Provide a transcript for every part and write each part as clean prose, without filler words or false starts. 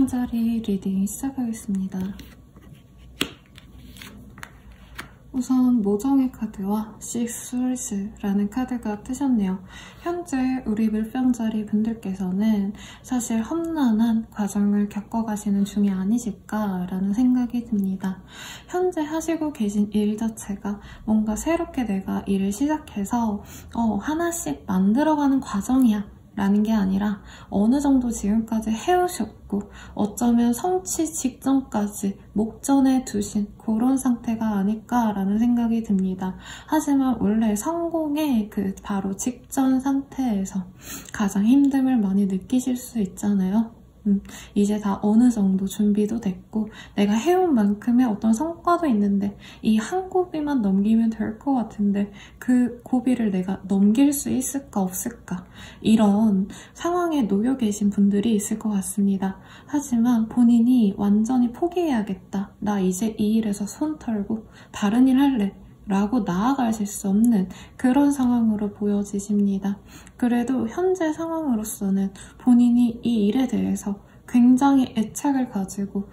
물병자리 리딩 시작하겠습니다. 우선 모정의 카드와 Six Swords라는 카드가 뜨셨네요. 현재 우리 물병자리 분들께서는 사실 험난한 과정을 겪어가시는 중이 아니실까라는 생각이 듭니다. 현재 하시고 계신 일 자체가 뭔가 새롭게 내가 일을 시작해서 하나씩 만들어가는 과정이야 라는 게 아니라 어느 정도 지금까지 해오셨고 어쩌면 성취 직전까지 목전에 두신 그런 상태가 아닐까라는 생각이 듭니다. 하지만 원래 성공의 그 바로 직전 상태에서 가장 힘듦을 많이 느끼실 수 있잖아요. 이제 다 어느 정도 준비도 됐고 내가 해온 만큼의 어떤 성과도 있는데 이 한 고비만 넘기면 될 것 같은데 그 고비를 내가 넘길 수 있을까 없을까 이런 상황에 놓여 계신 분들이 있을 것 같습니다. 하지만 본인이 완전히 포기해야겠다. 나 이제 이 일에서 손 털고 다른 일 할래. 라고 나아가실 수 없는 그런 상황으로 보여지십니다. 그래도 현재 상황으로서는 본인이 이 일에 대해서 굉장히 애착을 가지고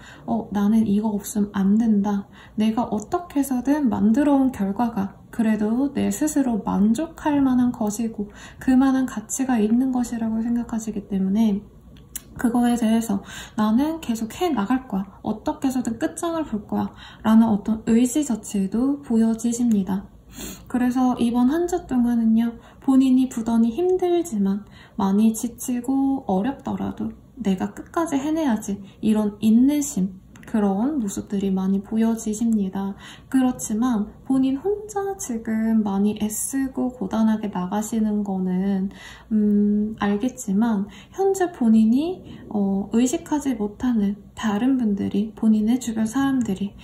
나는 이거 없으면 안 된다. 내가 어떻게 해서든 만들어온 결과가 그래도 내 스스로 만족할 만한 것이고 그만한 가치가 있는 것이라고 생각하시기 때문에 그거에 대해서 나는 계속 해나갈 거야. 어떻게 해서든 끝장을 볼 거야. 라는 어떤 의지 자체도 보여지십니다. 그래서 이번 한 주 동안은요. 본인이 부단히 힘들지만 많이 지치고 어렵더라도 내가 끝까지 해내야지. 이런 인내심. 그런 모습들이 많이 보여지십니다. 그렇지만 본인 혼자 지금 많이 애쓰고 고단하게 나가시는 거는 알겠지만 현재 본인이 의식하지 못하는 다른 분들이 본인의 주변 사람들이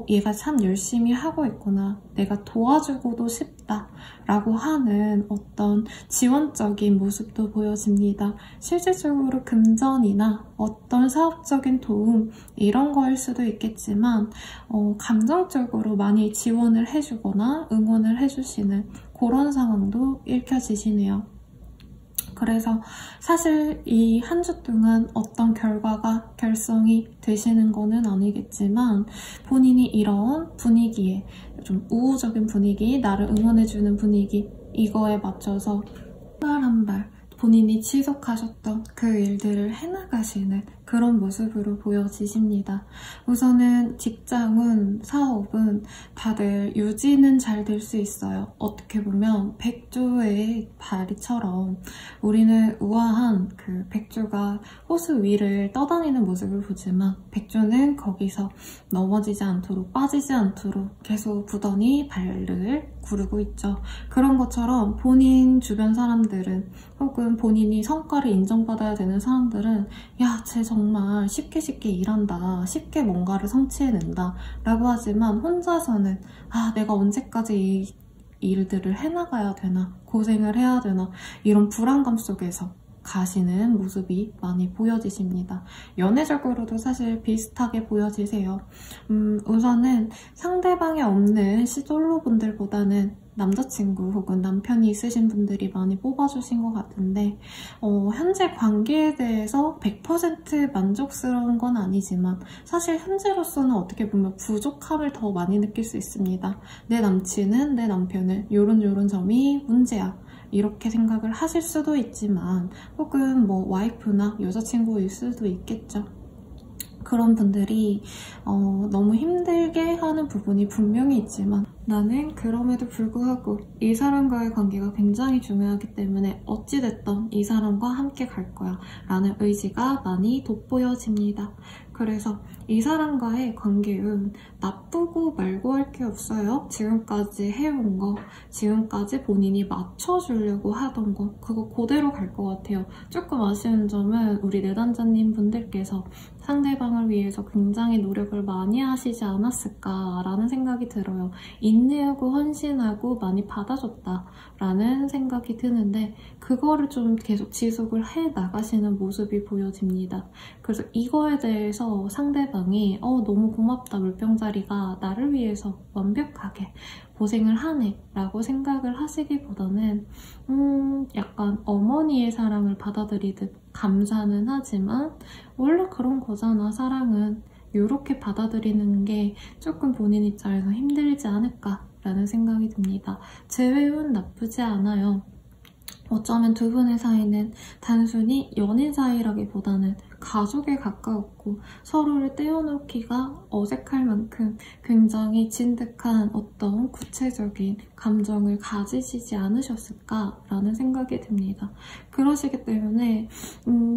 얘가 참 열심히 하고 있구나. 내가 도와주고도 싶다. 라고 하는 어떤 지원적인 모습도 보여집니다. 실질적으로 금전이나 어떤 사업적인 도움 이런 거일 수도 있겠지만 감정적으로 많이 지원을 해주거나 응원을 해주시는 그런 상황도 읽혀지시네요. 그래서 사실 이 한 주 동안 어떤 결과가 결성이 되시는 거는 아니겠지만 본인이 이런 분위기에 좀 우호적인 분위기, 나를 응원해주는 분위기 이거에 맞춰서 한 발 한 발 본인이 지속하셨던 그 일들을 해나가시는 그런 모습으로 보여지십니다. 우선은 직장은, 사업은 다들 유지는 잘 될 수 있어요. 어떻게 보면 백조의 다리처럼 우리는 우아한 그 백조가 호수 위를 떠다니는 모습을 보지만 백조는 거기서 넘어지지 않도록 빠지지 않도록 계속 부단히 발을 구르고 있죠. 그런 것처럼 본인 주변 사람들은 혹은 본인이 성과를 인정받아야 되는 사람들은 야, 쟤 정말 쉽게 일한다. 쉽게 뭔가를 성취해낸다. 라고 하지만 혼자서는 내가 언제까지 이 일들을 해나가야 되나? 고생을 해야 되나? 이런 불안감 속에서 가시는 모습이 많이 보여지십니다. 연애적으로도 사실 비슷하게 보여지세요. 우선은 상대방이 없는 시솔로 분들보다는 남자친구 혹은 남편이 있으신 분들이 많이 뽑아주신 것 같은데 현재 관계에 대해서 100% 만족스러운 건 아니지만 사실 현재로서는 어떻게 보면 부족함을 더 많이 느낄 수 있습니다. 내 남친은 내 남편은 요런 점이 문제야. 이렇게 생각을 하실 수도 있지만 혹은 뭐 와이프나 여자친구일 수도 있겠죠. 그런 분들이 너무 힘들게 하는 부분이 분명히 있지만 나는 그럼에도 불구하고 이 사람과의 관계가 굉장히 중요하기 때문에 어찌됐든 이 사람과 함께 갈 거야 라는 의지가 많이 돋보여집니다. 그래서 이 사람과의 관계는 나쁘고 말고 할 게 없어요. 지금까지 해온 거, 지금까지 본인이 맞춰주려고 하던 거 그거 그대로 갈 것 같아요. 조금 아쉬운 점은 우리 내담자님 분들께서 상대방을 위해서 굉장히 노력을 많이 하시지 않았을까라는 생각이 들어요. 이 인내하고 헌신하고 많이 받아줬다라는 생각이 드는데 그거를 좀 계속 지속을 해 나가시는 모습이 보여집니다. 그래서 이거에 대해서 상대방이 너무 고맙다, 물병자리가 나를 위해서 완벽하게 고생을 하네 라고 생각을 하시기보다는 약간 어머니의 사랑을 받아들이듯 감사는 하지만 원래 그런 거잖아, 사랑은. 이렇게 받아들이는 게 조금 본인 입장에서 힘들지 않을까라는 생각이 듭니다. 재회운 나쁘지 않아요. 어쩌면 두 분의 사이는 단순히 연인 사이라기보다는 가족에 가까웠고 서로를 떼어놓기가 어색할 만큼 굉장히 진득한 어떤 구체적인 감정을 가지시지 않으셨을까라는 생각이 듭니다. 그러시기 때문에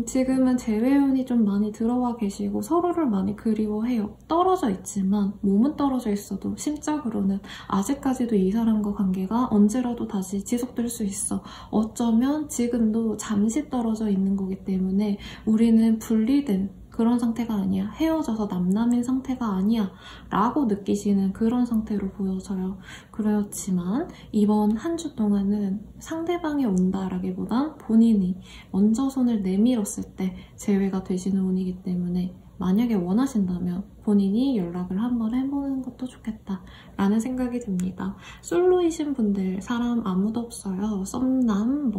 지금은 재회운이 좀 많이 들어와 계시고 서로를 많이 그리워해요. 떨어져 있지만 몸은 떨어져 있어도 심적으로는 아직까지도 이 사람과 관계가 언제라도 다시 지속될 수 있어. 어쩌면 지금도 잠시 떨어져 있는 거기 때문에 우리는 분리된 그런 상태가 아니야, 헤어져서 남남인 상태가 아니야 라고 느끼시는 그런 상태로 보여져요. 그렇지만 이번 한 주 동안은 상대방이 온다라기보단 본인이 먼저 손을 내밀었을 때 재회가 되시는 운이기 때문에 만약에 원하신다면 본인이 연락을 한번 해보는 것도 좋겠다 라는 생각이 듭니다. 솔로이신 분들, 사람 아무도 없어요. 썸남,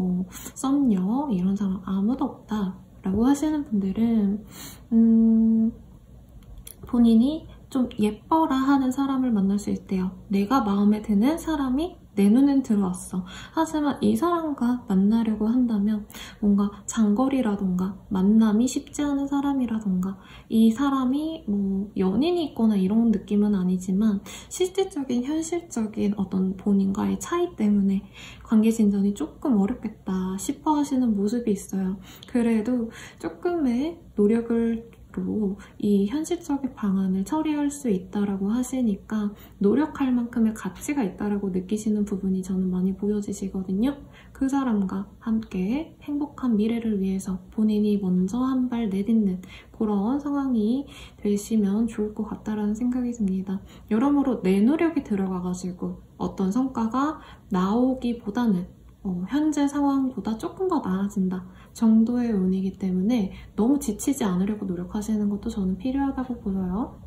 썸녀 이런 사람 아무도 없다 라고 하시는 분들은 본인이 좀 예뻐라 하는 사람을 만날 수 있대요. 내가 마음에 드는 사람이 내 눈엔 들어왔어. 하지만 이 사람과 만나려고 한다면 뭔가 장거리라던가 만남이 쉽지 않은 사람이라던가 이 사람이 연인이 있거나 이런 느낌은 아니지만 실질적인 현실적인 어떤 본인과의 차이 때문에 관계 진전이 조금 어렵겠다 싶어 하시는 모습이 있어요. 그래도 조금의 노력을 이 현실적인 방안을 처리할 수 있다라고 하시니까 노력할 만큼의 가치가 있다라고 느끼시는 부분이 저는 많이 보여지시거든요. 그 사람과 함께 행복한 미래를 위해서 본인이 먼저 한 발 내딛는 그런 상황이 되시면 좋을 것 같다라는 생각이 듭니다. 여러모로 내 노력이 들어가가지고 어떤 성과가 나오기보다는 현재 상황보다 조금 더 나아진다 정도의 운이기 때문에 너무 지치지 않으려고 노력하시는 것도 저는 필요하다고 보여요.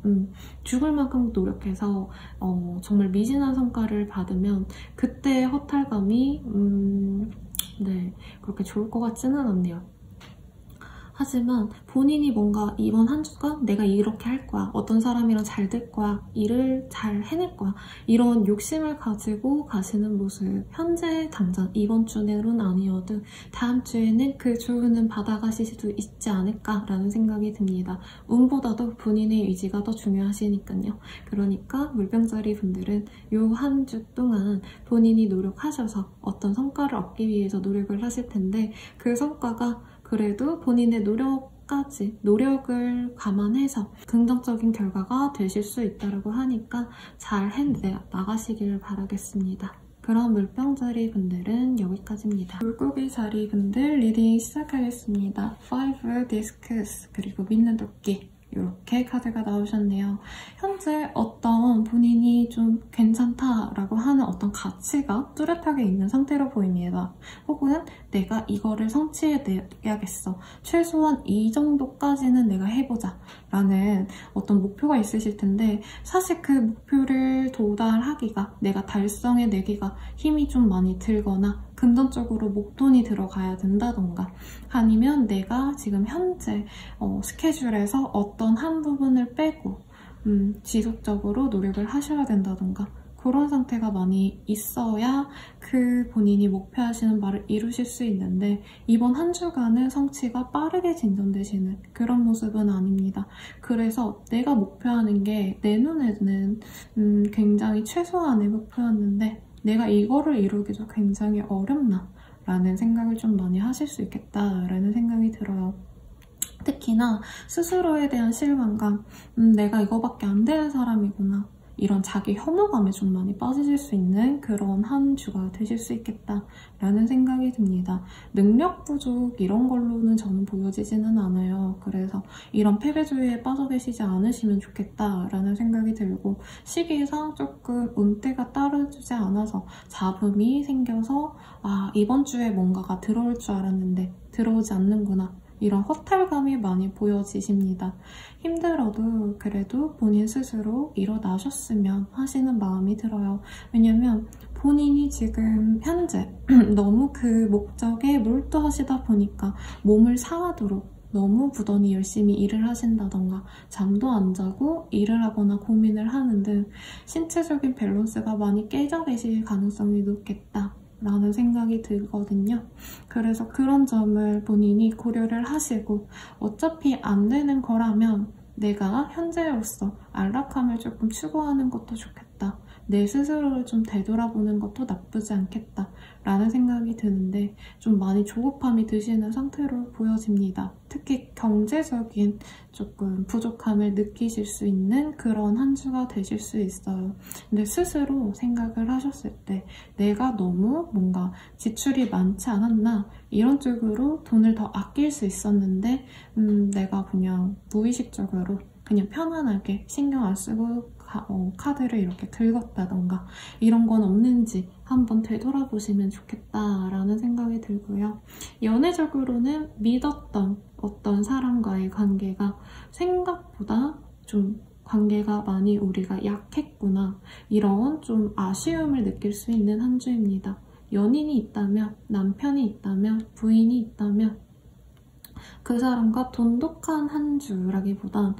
죽을 만큼 노력해서 정말 미진한 성과를 받으면 그때의 허탈감이 그렇게 좋을 것 같지는 않네요. 하지만 본인이 뭔가 이번 한 주간 내가 이렇게 할 거야, 어떤 사람이랑 잘 될 거야, 일을 잘 해낼 거야 이런 욕심을 가지고 가시는 모습, 현재 당장 이번 주내로는 아니어도 다음 주에는 그 조언은 받아가실 수도 있지 않을까라는 생각이 듭니다. 운보다도 본인의 의지가 더 중요하시니까요. 그러니까 물병자리 분들은 이 한 주 동안 본인이 노력하셔서 어떤 성과를 얻기 위해서 노력을 하실 텐데 그 성과가 그래도 본인의 노력을 감안해서 긍정적인 결과가 되실 수 있다고 하니까 잘 해나가시길 바라겠습니다. 그럼 물병자리 분들은 여기까지입니다. 물고기 자리 분들 리딩 시작하겠습니다. 5 디스크스 그리고 믿는 도끼 이렇게 카드가 나오셨네요. 현재 어떤 본인이 좀 괜찮다라고 하는 어떤 가치가 뚜렷하게 있는 상태로 보입니다. 혹은 내가 이거를 성취해내야겠어. 최소한 이 정도까지는 내가 해보자 라는 어떤 목표가 있으실 텐데 사실 그 목표를 도달하기가 내가 달성해내기가 힘이 좀 많이 들거나 금전적으로 목돈이 들어가야 된다던가 아니면 내가 지금 현재 스케줄에서 어떤 한 부분을 빼고 지속적으로 노력을 하셔야 된다던가 그런 상태가 많이 있어야 그 본인이 목표하시는 바를 이루실 수 있는데 이번 한 주간은 성취가 빠르게 진전되시는 그런 모습은 아닙니다. 그래서 내가 목표하는 게 내 눈에는 굉장히 최소한의 목표였는데 내가 이거를 이루기도 굉장히 어렵나? 라는 생각을 좀 많이 하실 수 있겠다라는 생각이 들어요. 특히나 스스로에 대한 실망감, 내가 이거밖에 안 되는 사람이구나. 이런 자기 혐오감에 좀 많이 빠지실 수 있는 그런 한 주가 되실 수 있겠다라는 생각이 듭니다. 능력 부족 이런 걸로는 저는 보여지지는 않아요. 그래서 이런 패배주의에 빠져 계시지 않으시면 좋겠다라는 생각이 들고, 시기상 조금 운때가 따르지 않아서 잡음이 생겨서 이번 주에 뭔가가 들어올 줄 알았는데 들어오지 않는구나, 이런 허탈감이 많이 보여지십니다. 힘들어도 그래도 본인 스스로 일어나셨으면 하시는 마음이 들어요. 왜냐면 본인이 지금 현재 너무 그 목적에 몰두하시다 보니까 몸을 상하도록 너무 부단히 열심히 일을 하신다던가 잠도 안 자고 일을 하거나 고민을 하는 등 신체적인 밸런스가 많이 깨져 계실 가능성이 높겠다 라는 생각이 들거든요. 그래서 그런 점을 본인이 고려를 하시고, 어차피 안 되는 거라면 내가 현재로서 안락함을 조금 추구하는 것도 좋겠다, 내 스스로를 좀 되돌아보는 것도 나쁘지 않겠다 라는 생각이 드는데, 좀 많이 조급함이 드시는 상태로 보여집니다. 특히 경제적인 조금 부족함을 느끼실 수 있는 그런 한 주가 되실 수 있어요. 근데 스스로 생각을 하셨을 때 내가 너무 뭔가 지출이 많지 않았나, 이런 쪽으로 돈을 더 아낄 수 있었는데 내가 그냥 무의식적으로 그냥 편안하게 신경 안 쓰고 카드를 이렇게 긁었다던가 이런 건 없는지 한번 되돌아보시면 좋겠다라는 생각이 들고요. 연애적으로는 믿었던 어떤 사람과의 관계가 생각보다 좀 관계가 많이 우리가 약했구나, 이런 좀 아쉬움을 느낄 수 있는 한 주입니다. 연인이 있다면, 남편이 있다면, 부인이 있다면 그 사람과 돈독한 한 주라기보단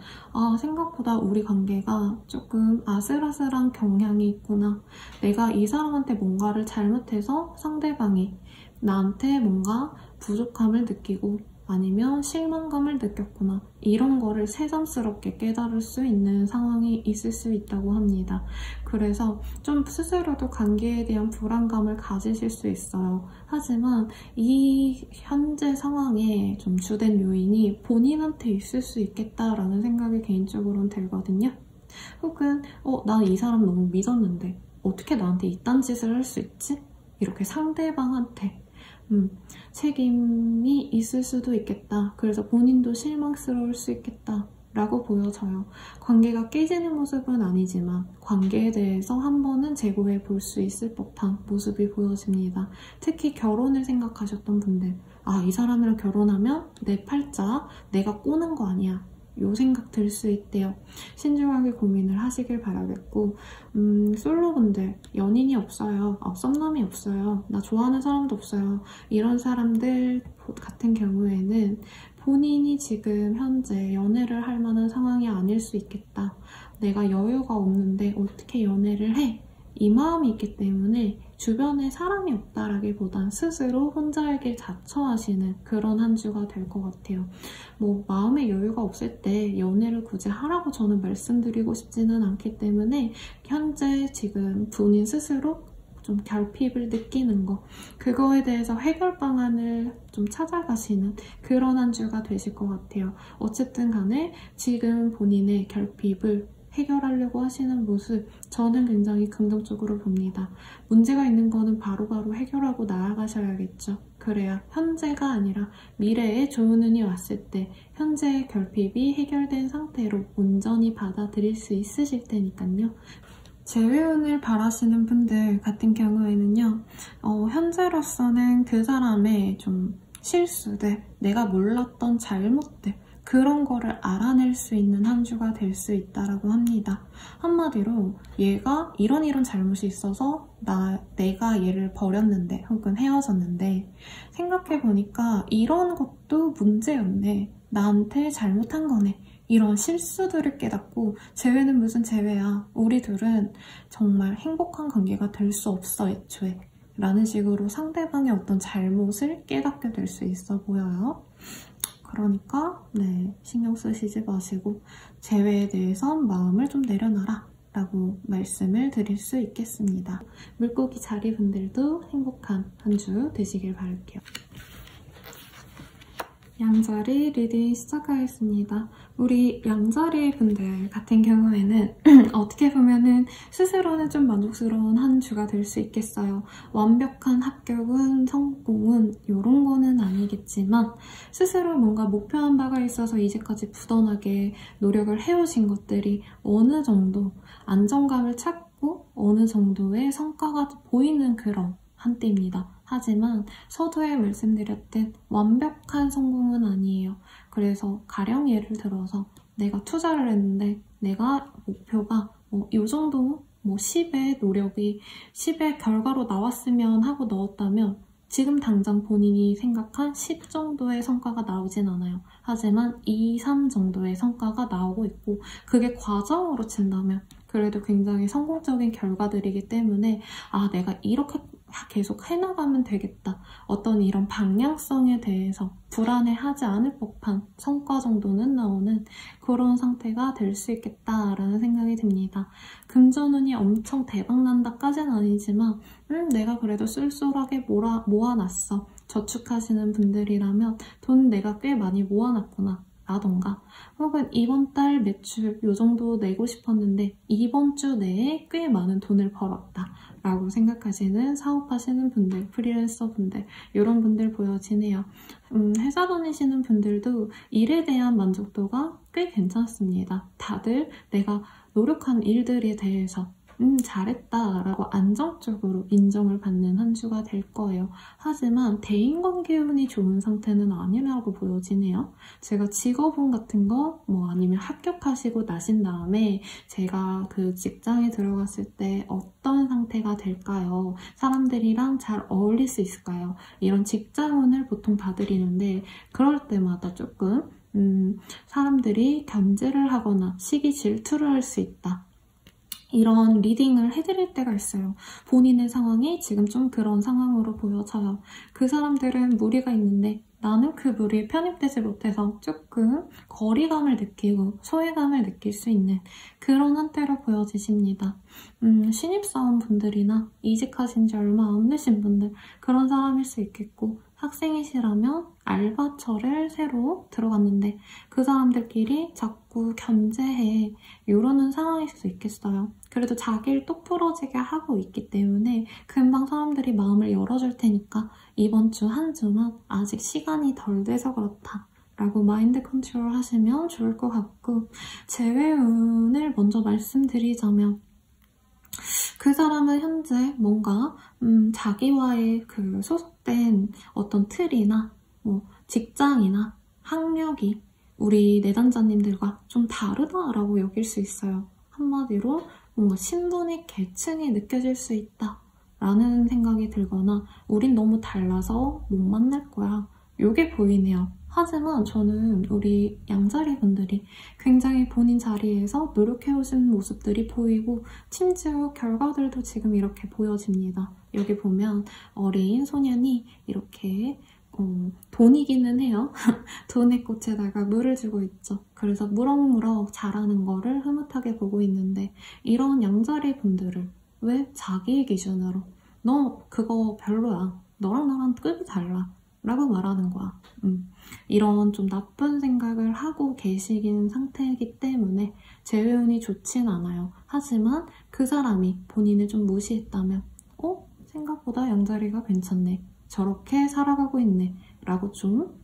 생각보다 우리 관계가 조금 아슬아슬한 경향이 있구나, 내가 이 사람한테 뭔가를 잘못해서 상대방이 나한테 뭔가 부족함을 느끼고 아니면 실망감을 느꼈구나, 이런 거를 새삼스럽게 깨달을 수 있는 상황이 있을 수 있다고 합니다. 그래서 좀 스스로도 관계에 대한 불안감을 가지실 수 있어요. 하지만 이 현재 상황에 좀 주된 요인이 본인한테 있을 수 있겠다라는 생각이 개인적으로는 들거든요. 혹은 난 이 사람 너무 믿었는데 어떻게 나한테 이딴 짓을 할 수 있지? 이렇게 상대방한테 책임이 있을 수도 있겠다. 그래서 본인도 실망스러울 수 있겠다 라고 보여져요. 관계가 깨지는 모습은 아니지만 관계에 대해서 한 번은 재고해 볼 수 있을 법한 모습이 보여집니다. 특히 결혼을 생각하셨던 분들, 이 사람이랑 결혼하면 내 팔자 내가 꼬는 거 아니야, 요 생각 들 수 있대요. 신중하게 고민을 하시길 바라겠고, 솔로분들, 연인이 없어요, 썸남이 없어요, 나 좋아하는 사람도 없어요, 이런 사람들 같은 경우에는 본인이 지금 현재 연애를 할 만한 상황이 아닐 수 있겠다, 내가 여유가 없는데 어떻게 연애를 해, 이 마음이 있기 때문에 주변에 사람이 없다라기보단 스스로 혼자의 길 자처하시는 그런 한 주가 될 것 같아요. 마음의 여유가 없을 때 연애를 굳이 하라고 저는 말씀드리고 싶지는 않기 때문에 현재 지금 본인 스스로 좀 결핍을 느끼는 거, 그거에 대해서 해결 방안을 좀 찾아가시는 그런 한 주가 되실 것 같아요. 어쨌든 간에 지금 본인의 결핍을 해결하려고 하시는 모습, 저는 굉장히 긍정적으로 봅니다. 문제가 있는 거는 바로바로 해결하고 나아가셔야겠죠. 그래야 현재가 아니라 미래에 좋은 운이 왔을 때 현재의 결핍이 해결된 상태로 온전히 받아들일 수 있으실 테니까요. 재회운을 바라시는 분들 같은 경우에는요, 현재로서는 그 사람의 좀 실수들, 내가 몰랐던 잘못들, 그런 거를 알아낼 수 있는 한 주가 될 수 있다라고 합니다. 한마디로 얘가 이런 잘못이 있어서 내가 얘를 버렸는데 혹은 헤어졌는데 생각해보니까 이런 것도 문제였네, 나한테 잘못한 거네, 이런 실수들을 깨닫고, 재회는 무슨 재회야, 우리 둘은 정말 행복한 관계가 될 수 없어 애초에, 라는 식으로 상대방의 어떤 잘못을 깨닫게 될 수 있어 보여요. 그러니까 신경 쓰시지 마시고 재회에 대해선 마음을 좀 내려놔라 라고 말씀을 드릴 수 있겠습니다. 물고기 자리분들도 행복한 한 주 되시길 바랄게요. 양자리 리딩 시작하겠습니다. 우리 양자리 분들 같은 경우에는 어떻게 보면은 스스로는 좀 만족스러운 한 주가 될 수 있겠어요. 완벽한 합격은, 성공은 이런 거는 아니겠지만 스스로 뭔가 목표한 바가 있어서 이제까지 부단하게 노력을 해오신 것들이 어느 정도 안정감을 찾고 어느 정도의 성과가 보이는 그런 한때입니다. 하지만 서두에 말씀드렸듯 완벽한 성공은 아니에요. 그래서 가령 예를 들어서 내가 투자를 했는데 내가 목표가 이 정도 10의 노력이 10의 결과로 나왔으면 하고 넣었다면 지금 당장 본인이 생각한 10 정도의 성과가 나오진 않아요. 하지만 2, 3 정도의 성과가 나오고 있고 그게 과정으로 친다면 그래도 굉장히 성공적인 결과들이기 때문에 내가 이렇게 계속 해나가면 되겠다. 어떤 이런 방향성에 대해서 불안해하지 않을 법한 성과 정도는 나오는 그런 상태가 될 수 있겠다라는 생각이 듭니다. 금전운이 엄청 대박난다까지는 아니지만 내가 그래도 쏠쏠하게 모아놨어. 저축하시는 분들이라면 돈 내가 꽤 많이 모아놨구나. 라던가 혹은 이번 달 매출 요 정도 내고 싶었는데 이번 주 내에 꽤 많은 돈을 벌었다 라고 생각하시는 사업하시는 분들, 프리랜서 분들 이런 분들 보여지네요. 회사 다니시는 분들도 일에 대한 만족도가 꽤 괜찮습니다. 다들 내가 노력한 일들에 대해서 잘했다 라고 안정적으로 인정을 받는 한 주가 될 거예요. 하지만 대인관계 운이 좋은 상태는 아니라고 보여지네요. 제가 직업운 같은 거 아니면 합격하시고 나신 다음에 제가 그 직장에 들어갔을 때 어떤 상태가 될까요? 사람들이랑 잘 어울릴 수 있을까요? 이런 직장운을 보통 봐드리는데 그럴 때마다 조금 사람들이 견제를 하거나 시기 질투를 할 수 있다. 이런 리딩을 해드릴 때가 있어요. 본인의 상황이 지금 좀 그런 상황으로 보여져요. 그 사람들은 무리가 있는데 나는 그 무리에 편입되지 못해서 조금 거리감을 느끼고 소외감을 느낄 수 있는 그런 한때로 보여지십니다. 신입사원 분들이나 이직하신 지 얼마 안 되신 분들 그런 사람일 수 있겠고 학생이시라면 알바처를 새로 들어갔는데 그 사람들끼리 자꾸 견제해 이러는 상황일 수 있겠어요. 그래도 자기 일 똑부러지게 하고 있기 때문에 금방 사람들이 마음을 열어줄 테니까 이번 주 한 주만 아직 시간이 덜 돼서 그렇다 라고 마인드 컨트롤 하시면 좋을 것 같고 재회운을 먼저 말씀드리자면 그 사람은 현재 뭔가 자기와의 그 소속된 어떤 틀이나 직장이나 학력이 우리 내담자님들과 좀 다르다라고 여길 수 있어요. 한마디로 뭔가 신분의 계층이 느껴질 수 있다 라는 생각이 들거나 우린 너무 달라서 못 만날 거야. 요게 보이네요. 하지만 저는 우리 양자리 분들이 굉장히 본인 자리에서 노력해오신 모습들이 보이고 심지어 결과들도 지금 이렇게 보여집니다. 여기 보면 어린 소년이 이렇게 돈이기는 해요. 돈의 꽃에다가 물을 주고 있죠. 그래서 무럭무럭 자라는 거를 흐뭇하게 보고 있는데 이런 양자리 분들을 왜 자기의 기준으로 너 그거 별로야. 너랑 나랑 급이 달라. 라고 말하는 거야. 이런 좀 나쁜 생각을 하고 계시긴 상태이기 때문에 재회운이 좋진 않아요. 하지만 그 사람이 본인을 좀 무시했다면 생각보다 양자리가 괜찮네. 저렇게 살아가고 있네. 라고 좀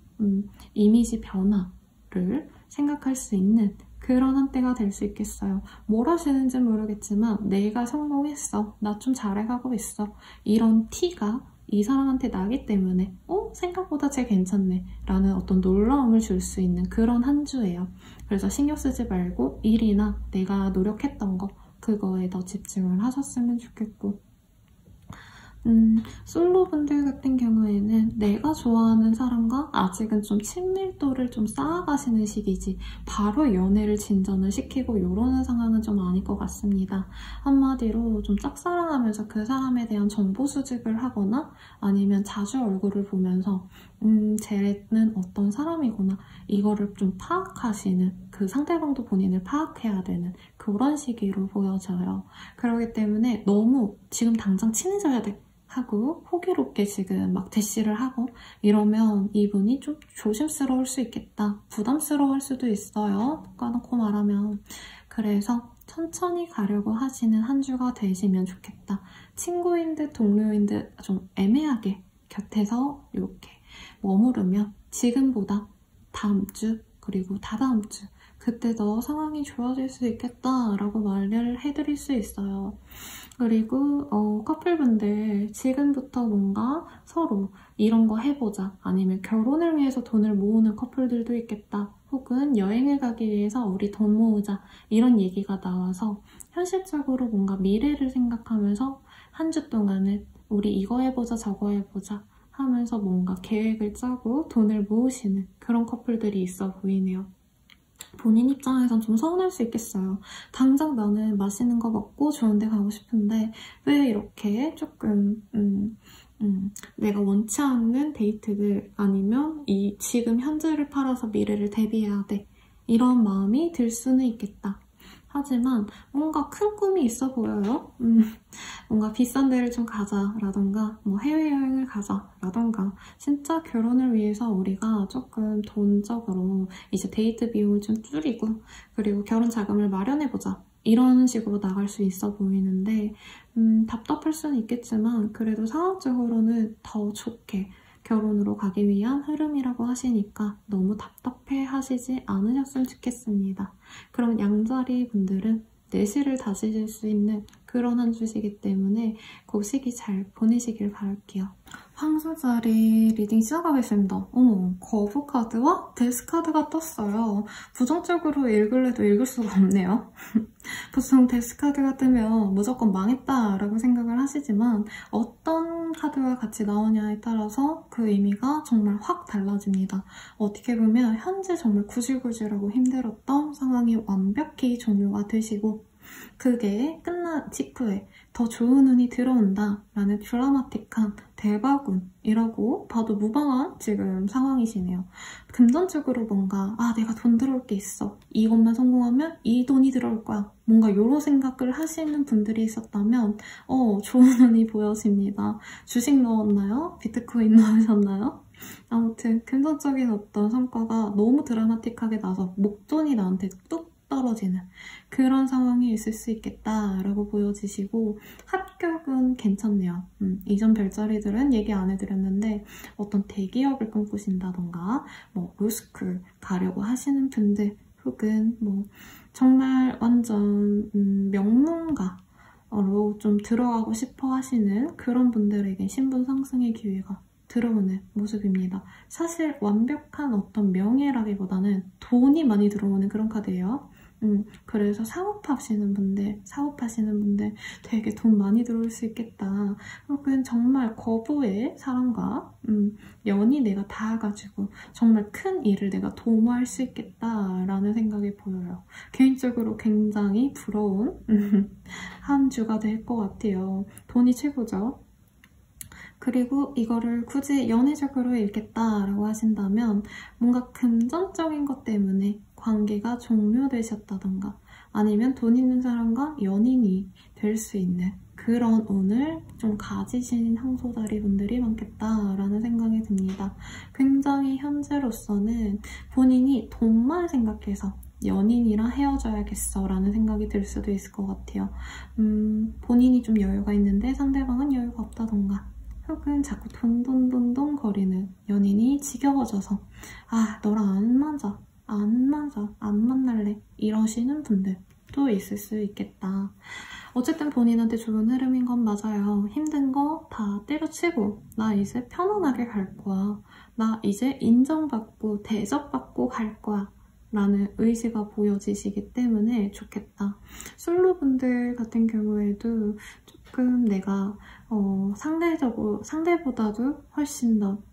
이미지 변화를 생각할 수 있는 그런 한때가 될 수 있겠어요. 뭘 하시는지 모르겠지만 내가 성공했어. 나 좀 잘해가고 있어. 이런 티가 이 사람한테 나기 때문에 생각보다 쟤 괜찮네 라는 어떤 놀라움을 줄 수 있는 그런 한 주예요. 그래서 신경 쓰지 말고 일이나 내가 노력했던 거 그거에 더 집중을 하셨으면 좋겠고 솔로분들 같은 경우에는 내가 좋아하는 사람과 아직은 좀 친밀도를 좀 쌓아가시는 시기지 바로 연애를 진전을 시키고 이러는 상황은 좀 아닐 것 같습니다. 한마디로 좀 짝사랑하면서 그 사람에 대한 정보 수집을 하거나 아니면 자주 얼굴을 보면서 쟤는 어떤 사람이구나 이거를 좀 파악하시는 그 상대방도 본인을 파악해야 되는 그런 시기로 보여져요. 그렇기 때문에 너무 지금 당장 친해져야 돼 하고 호기롭게 지금 막 대시를 하고 이러면 이분이 좀 조심스러울 수 있겠다. 부담스러울 수도 있어요. 까놓고 말하면. 그래서 천천히 가려고 하시는 한 주가 되시면 좋겠다. 친구인 듯 동료인 듯 좀 애매하게 곁에서 이렇게 머무르면 지금보다 다음 주 그리고 다다음 주 그때 더 상황이 좋아질 수 있겠다라고 말을 해드릴 수 있어요. 그리고 커플분들 지금부터 뭔가 서로 이런 거 해보자 아니면 결혼을 위해서 돈을 모으는 커플들도 있겠다. 혹은 여행을 가기 위해서 우리 돈 모으자 이런 얘기가 나와서 현실적으로 뭔가 미래를 생각하면서 한 주 동안은 우리 이거 해보자 저거 해보자 하면서 뭔가 계획을 짜고 돈을 모으시는 그런 커플들이 있어 보이네요. 본인 입장에선 좀 서운할 수 있겠어요. 당장 나는 맛있는 거 먹고 좋은 데 가고 싶은데 왜 이렇게 조금 내가 원치 않는 데이트들 아니면 이 지금 현재를 팔아서 미래를 대비해야 돼 이런 마음이 들 수는 있겠다. 하지만 뭔가 큰 꿈이 있어 보여요. 뭔가 비싼 데를 좀 가자라던가 뭐 해외여행을 가자라던가 진짜 결혼을 위해서 우리가 조금 돈적으로 이제 데이트 비용을 좀 줄이고 그리고 결혼 자금을 마련해보자 이런 식으로 나갈 수 있어 보이는데 답답할 수는 있겠지만 그래도 상황적으로는 더 좋게 결혼으로 가기 위한 흐름이라고 하시니까 너무 답답해 하시지 않으셨으면 좋겠습니다. 그럼 양자리 분들은 내실을 다지실 수 있는 그런 한 주시기 때문에 그 시기 잘 보내시길 바랄게요. 황소자리 리딩 시작하겠습니다. 거부 카드와 데스 카드가 떴어요. 부정적으로 읽을래도 읽을 수가 없네요. 보통 데스 카드가 뜨면 무조건 망했다라고 생각을 하시지만 어떤 카드와 같이 나오냐에 따라서 그 의미가 정말 확 달라집니다. 어떻게 보면 현재 정말 구질구질하고 힘들었던 상황이 완벽히 종료가 되시고 그게 끝난 직후에 더 좋은 운이 들어온다 라는 드라마틱한 대박운이라고 봐도 무방한 지금 상황이시네요. 금전적으로 뭔가 내가 돈 들어올 게 있어. 이것만 성공하면 이 돈이 들어올 거야. 뭔가 이런 생각을 하시는 분들이 있었다면 좋은 운이 보여집니다. 주식 넣었나요? 비트코인 넣으셨나요? 아무튼 금전적인 어떤 성과가 너무 드라마틱하게 나서 목돈이 나한테 뚝 떨어지는 그런 상황이 있을 수 있겠다라고 보여지시고 합격은 괜찮네요. 이전 별자리들은 얘기 안 해드렸는데 어떤 대기업을 꿈꾸신다던가 뭐 로스쿨 가려고 하시는 분들 혹은 뭐 정말 완전 명문가로 좀 들어가고 싶어 하시는 그런 분들에게 신분 상승의 기회가 들어오는 모습입니다. 사실 완벽한 어떤 명예라기보다는 돈이 많이 들어오는 그런 카드예요. 그래서 사업하시는 분들 되게 돈 많이 들어올 수 있겠다. 혹은 정말 거부의 사람과 연이 내가 닿아가지고 정말 큰 일을 내가 도모할 수 있겠다라는 생각이 보여요. 개인적으로 굉장히 부러운 한 주가 될 것 같아요. 돈이 최고죠. 그리고 이거를 굳이 연애적으로 읽겠다라고 하신다면 뭔가 금전적인 것 때문에 관계가 종료되셨다던가 아니면 돈 있는 사람과 연인이 될 수 있는 그런 운을 좀 가지신 황소자리 분들이 많겠다라는 생각이 듭니다. 굉장히 현재로서는 본인이 돈만 생각해서 연인이랑 헤어져야겠어 라는 생각이 들 수도 있을 것 같아요. 본인이 좀 여유가 있는데 상대방은 여유가 없다던가 혹은 자꾸 돈돈돈돈 거리는 연인이 지겨워져서 너랑 안 만날래 이러시는 분들도 있을 수 있겠다. 어쨌든 본인한테 좋은 흐름인 건 맞아요. 힘든 거 다 때려치고 나 이제 편안하게 갈 거야. 나 이제 인정받고 대접받고 갈 거야. 라는 의지가 보여지시기 때문에 좋겠다. 솔로분들 같은 경우에도 조금 내가 상대보다도 훨씬 더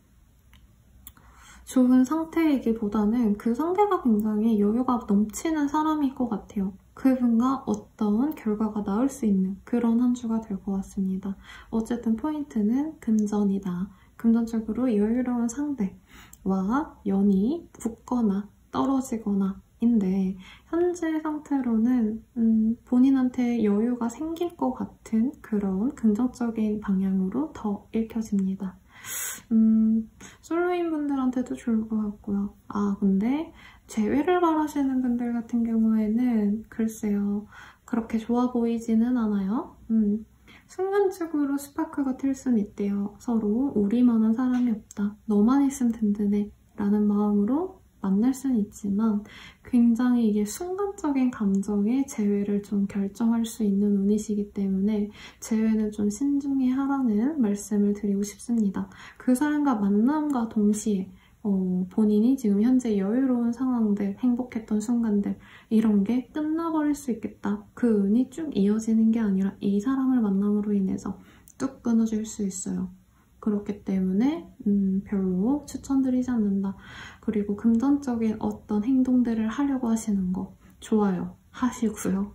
좋은 상태이기보다는 그 상대가 굉장히 여유가 넘치는 사람일 것 같아요. 그분과 어떤 결과가 나올 수 있는 그런 한 주가 될 것 같습니다. 어쨌든 포인트는 금전이다. 금전적으로 여유로운 상대와 연이 붙거나 떨어지거나 상황인데 현재 상태로는 본인한테 여유가 생길 것 같은 그런 긍정적인 방향으로 더 읽혀집니다. 솔로인 분들한테도 좋을 것 같고요. 아, 근데 재회를 바라시는 분들 같은 경우에는 글쎄요. 그렇게 좋아 보이지는 않아요. 순간적으로 스파크가 튈 순 있대요. 서로 우리만한 사람이 없다. 너만 있으면 든든해. 라는 마음으로 만날 수는 있지만 굉장히 이게 순간적인 감정의 재회를 좀 결정할 수 있는 운이시기 때문에 재회는 좀 신중히 하라는 말씀을 드리고 싶습니다. 그 사람과 만남과 동시에 본인이 지금 현재 여유로운 상황들, 행복했던 순간들 이런 게 끝나버릴 수 있겠다. 그 운이 쭉 이어지는 게 아니라 이 사람을 만남으로 인해서 뚝 끊어질 수 있어요. 그렇기 때문에 별로 추천드리지 않는다. 그리고 금전적인 어떤 행동들을 하려고 하시는 거 좋아요. 하시고요.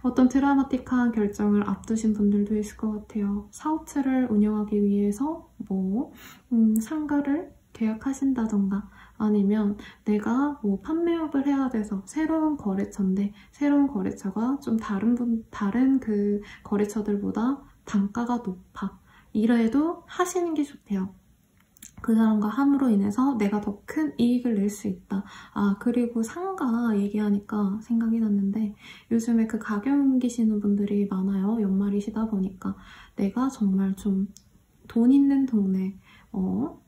어떤 드라마틱한 결정을 앞두신 분들도 있을 것 같아요. 사업체를 운영하기 위해서 상가를 계약하신다던가 아니면 내가 판매업을 해야 돼서 새로운 거래처인데 새로운 거래처가 좀 다른 그 거래처들보다 단가가 높아. 이래도 하시는 게 좋대요. 그 사람과 함으로 인해서 내가 더 큰 이익을 낼 수 있다. 아, 그리고 상가 얘기하니까 생각이 났는데 요즘에 그 가게 옮기시는 분들이 많아요. 연말이시다 보니까 내가 정말 좀 돈 있는 동네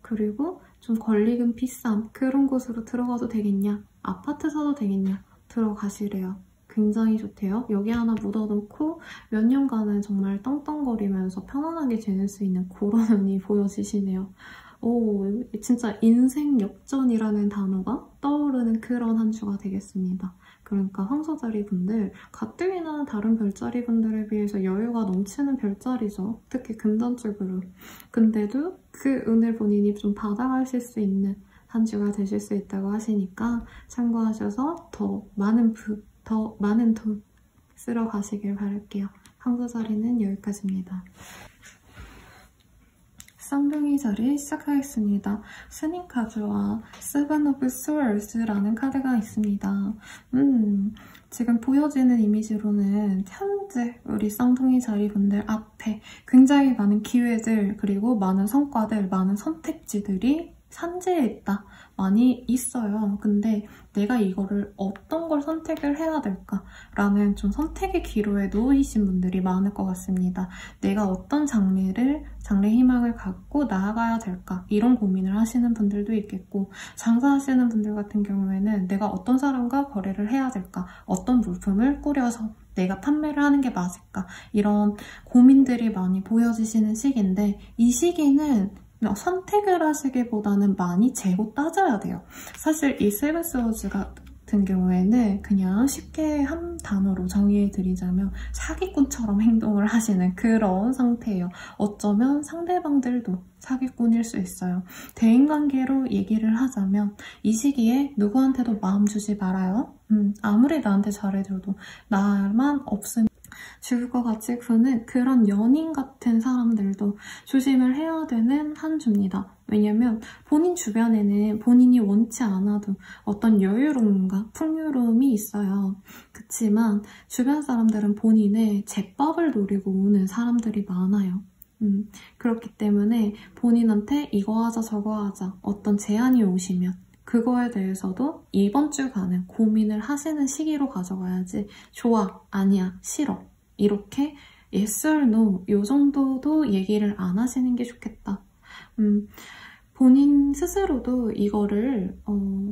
그리고 좀 권리금 비싼 그런 곳으로 들어가도 되겠냐? 아파트 사도 되겠냐? 들어가시래요. 굉장히 좋대요. 여기 하나 묻어놓고 몇 년간은 정말 떵떵거리면서 편안하게 지낼 수 있는 그런 운이 보여지시네요. 오, 진짜 인생 역전이라는 단어가 떠오르는 그런 한 주가 되겠습니다. 그러니까 황소자리 분들, 가뜩이나 다른 별자리 분들에 비해서 여유가 넘치는 별자리죠. 특히 금전적으로. 근데도 그 운을 본인이 좀 받아가실 수 있는 한 주가 되실 수 있다고 하시니까 참고하셔서 더 많은 돈 쓰러 가시길 바랄게요. 황소자리는 여기까지입니다. 쌍둥이 자리 시작하겠습니다. 스님 카드와 세븐 오브 스월드라는 카드가 있습니다. 지금 보여지는 이미지로는 현재 우리 쌍둥이 자리 분들 앞에 굉장히 많은 기회들 그리고 많은 성과들, 많은 선택지들이 산재해 있다. 많이 있어요. 근데 내가 이거를 어떤 걸 선택을 해야 될까라는 좀 선택의 기로에 놓이신 분들이 많을 것 같습니다. 내가 어떤 장래 희망을 갖고 나아가야 될까 이런 고민을 하시는 분들도 있겠고 장사하시는 분들 같은 경우에는 내가 어떤 사람과 거래를 해야 될까 어떤 물품을 꾸려서 내가 판매를 하는 게 맞을까 이런 고민들이 많이 보여지시는 시기인데 이 시기는 선택을 하시기보다는 많이 재고 따져야 돼요. 사실 이 세븐 스워즈 같은 경우에는 그냥 쉽게 한 단어로 정의해드리자면 사기꾼처럼 행동을 하시는 그런 상태예요. 어쩌면 상대방들도 사기꾼일 수 있어요. 대인관계로 얘기를 하자면 이 시기에 누구한테도 마음 주지 말아요. 아무리 나한테 잘해줘도 나만 없으면 죽을 것 같이 구는 그런 연인 같은 사람들도 조심을 해야 되는 한 주입니다. 왜냐면 본인 주변에는 본인이 원치 않아도 어떤 여유로움과 풍요로움이 있어요. 그치만 주변 사람들은 본인의 제법을 노리고 오는 사람들이 많아요. 그렇기 때문에 본인한테 이거 하자 저거 하자 어떤 제안이 오시면 그거에 대해서도 이번 주간은 고민을 하시는 시기로 가져가야지 좋아, 아니야, 싫어 이렇게 yes or no 이 정도도 얘기를 안 하시는 게 좋겠다. 본인 스스로도 이거를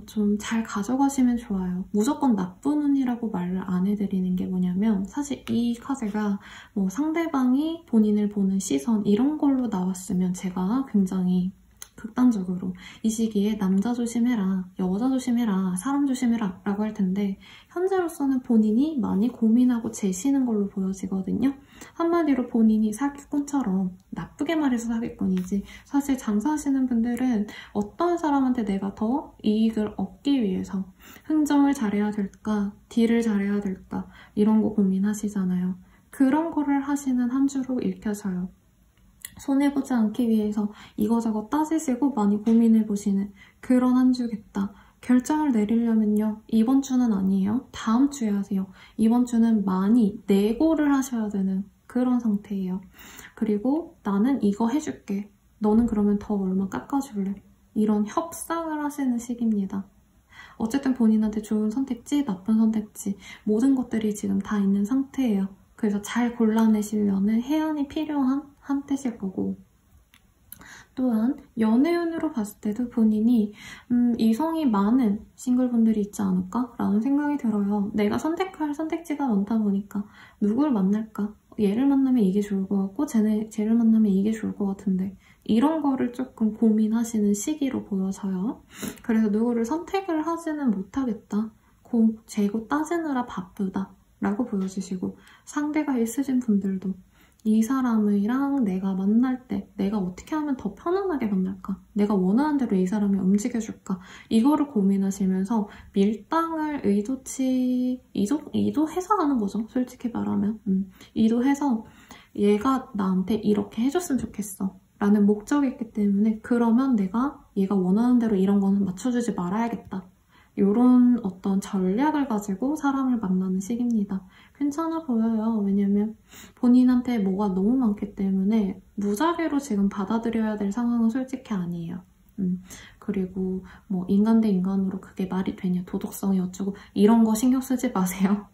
좀 잘 가져가시면 좋아요. 무조건 나쁜 운이라고 말을 안 해드리는 게 뭐냐면 사실 이 카드가 뭐 상대방이 본인을 보는 시선 이런 걸로 나왔으면 제가 굉장히 극단적으로 이 시기에 남자 조심해라, 여자 조심해라, 사람 조심해라 라고 할 텐데 현재로서는 본인이 많이 고민하고 재시는 걸로 보여지거든요. 한마디로 본인이 사기꾼처럼 나쁘게 말해서 사기꾼이지 사실 장사하시는 분들은 어떤 사람한테 내가 더 이익을 얻기 위해서 흥정을 잘해야 될까, 딜을 잘해야 될까 이런 거 고민하시잖아요. 그런 거를 하시는 한 주로 읽혀져요. 손해보지 않기 위해서 이거저거 따지시고 많이 고민해보시는 그런 한 주겠다. 결정을 내리려면요. 이번 주는 아니에요. 다음 주에 하세요. 이번 주는 많이 내고를 하셔야 되는 그런 상태예요. 그리고 나는 이거 해줄게. 너는 그러면 더 얼마 깎아줄래? 이런 협상을 하시는 시기입니다. 어쨌든 본인한테 좋은 선택지, 나쁜 선택지 모든 것들이 지금 다 있는 상태예요. 그래서 잘 골라내시려는 해안이 필요한 한때실 거고 또한 연애운으로 봤을 때도 본인이 이성이 많은 싱글분들이 있지 않을까? 라는 생각이 들어요. 내가 선택할 선택지가 많다 보니까 누굴 만날까? 얘를 만나면 이게 좋을 것 같고 쟤를 만나면 이게 좋을 것 같은데 이런 거를 조금 고민하시는 시기로 보여져요. 그래서 누구를 선택을 하지는 못하겠다. 재고 따지느라 바쁘다. 라고 보여주시고 상대가 있으신 분들도 이 사람이랑 내가 만날 때 내가 어떻게 하면 더 편안하게 만날까? 내가 원하는 대로 이 사람이 움직여줄까? 이거를 고민하시면서 밀당을 의도해서 하는 거죠. 솔직히 말하면. 의도해서 얘가 나한테 이렇게 해줬으면 좋겠어. 라는 목적이 있기 때문에 그러면 내가 얘가 원하는 대로 이런 거는 맞춰주지 말아야겠다. 이런 어떤 전략을 가지고 사람을 만나는 시기입니다. 괜찮아 보여요. 왜냐면 본인한테 뭐가 너무 많기 때문에 무작위로 지금 받아들여야 될 상황은 솔직히 아니에요. 그리고 뭐 인간 대 인간으로 그게 말이 되냐, 도덕성이 어쩌고 이런 거 신경 쓰지 마세요.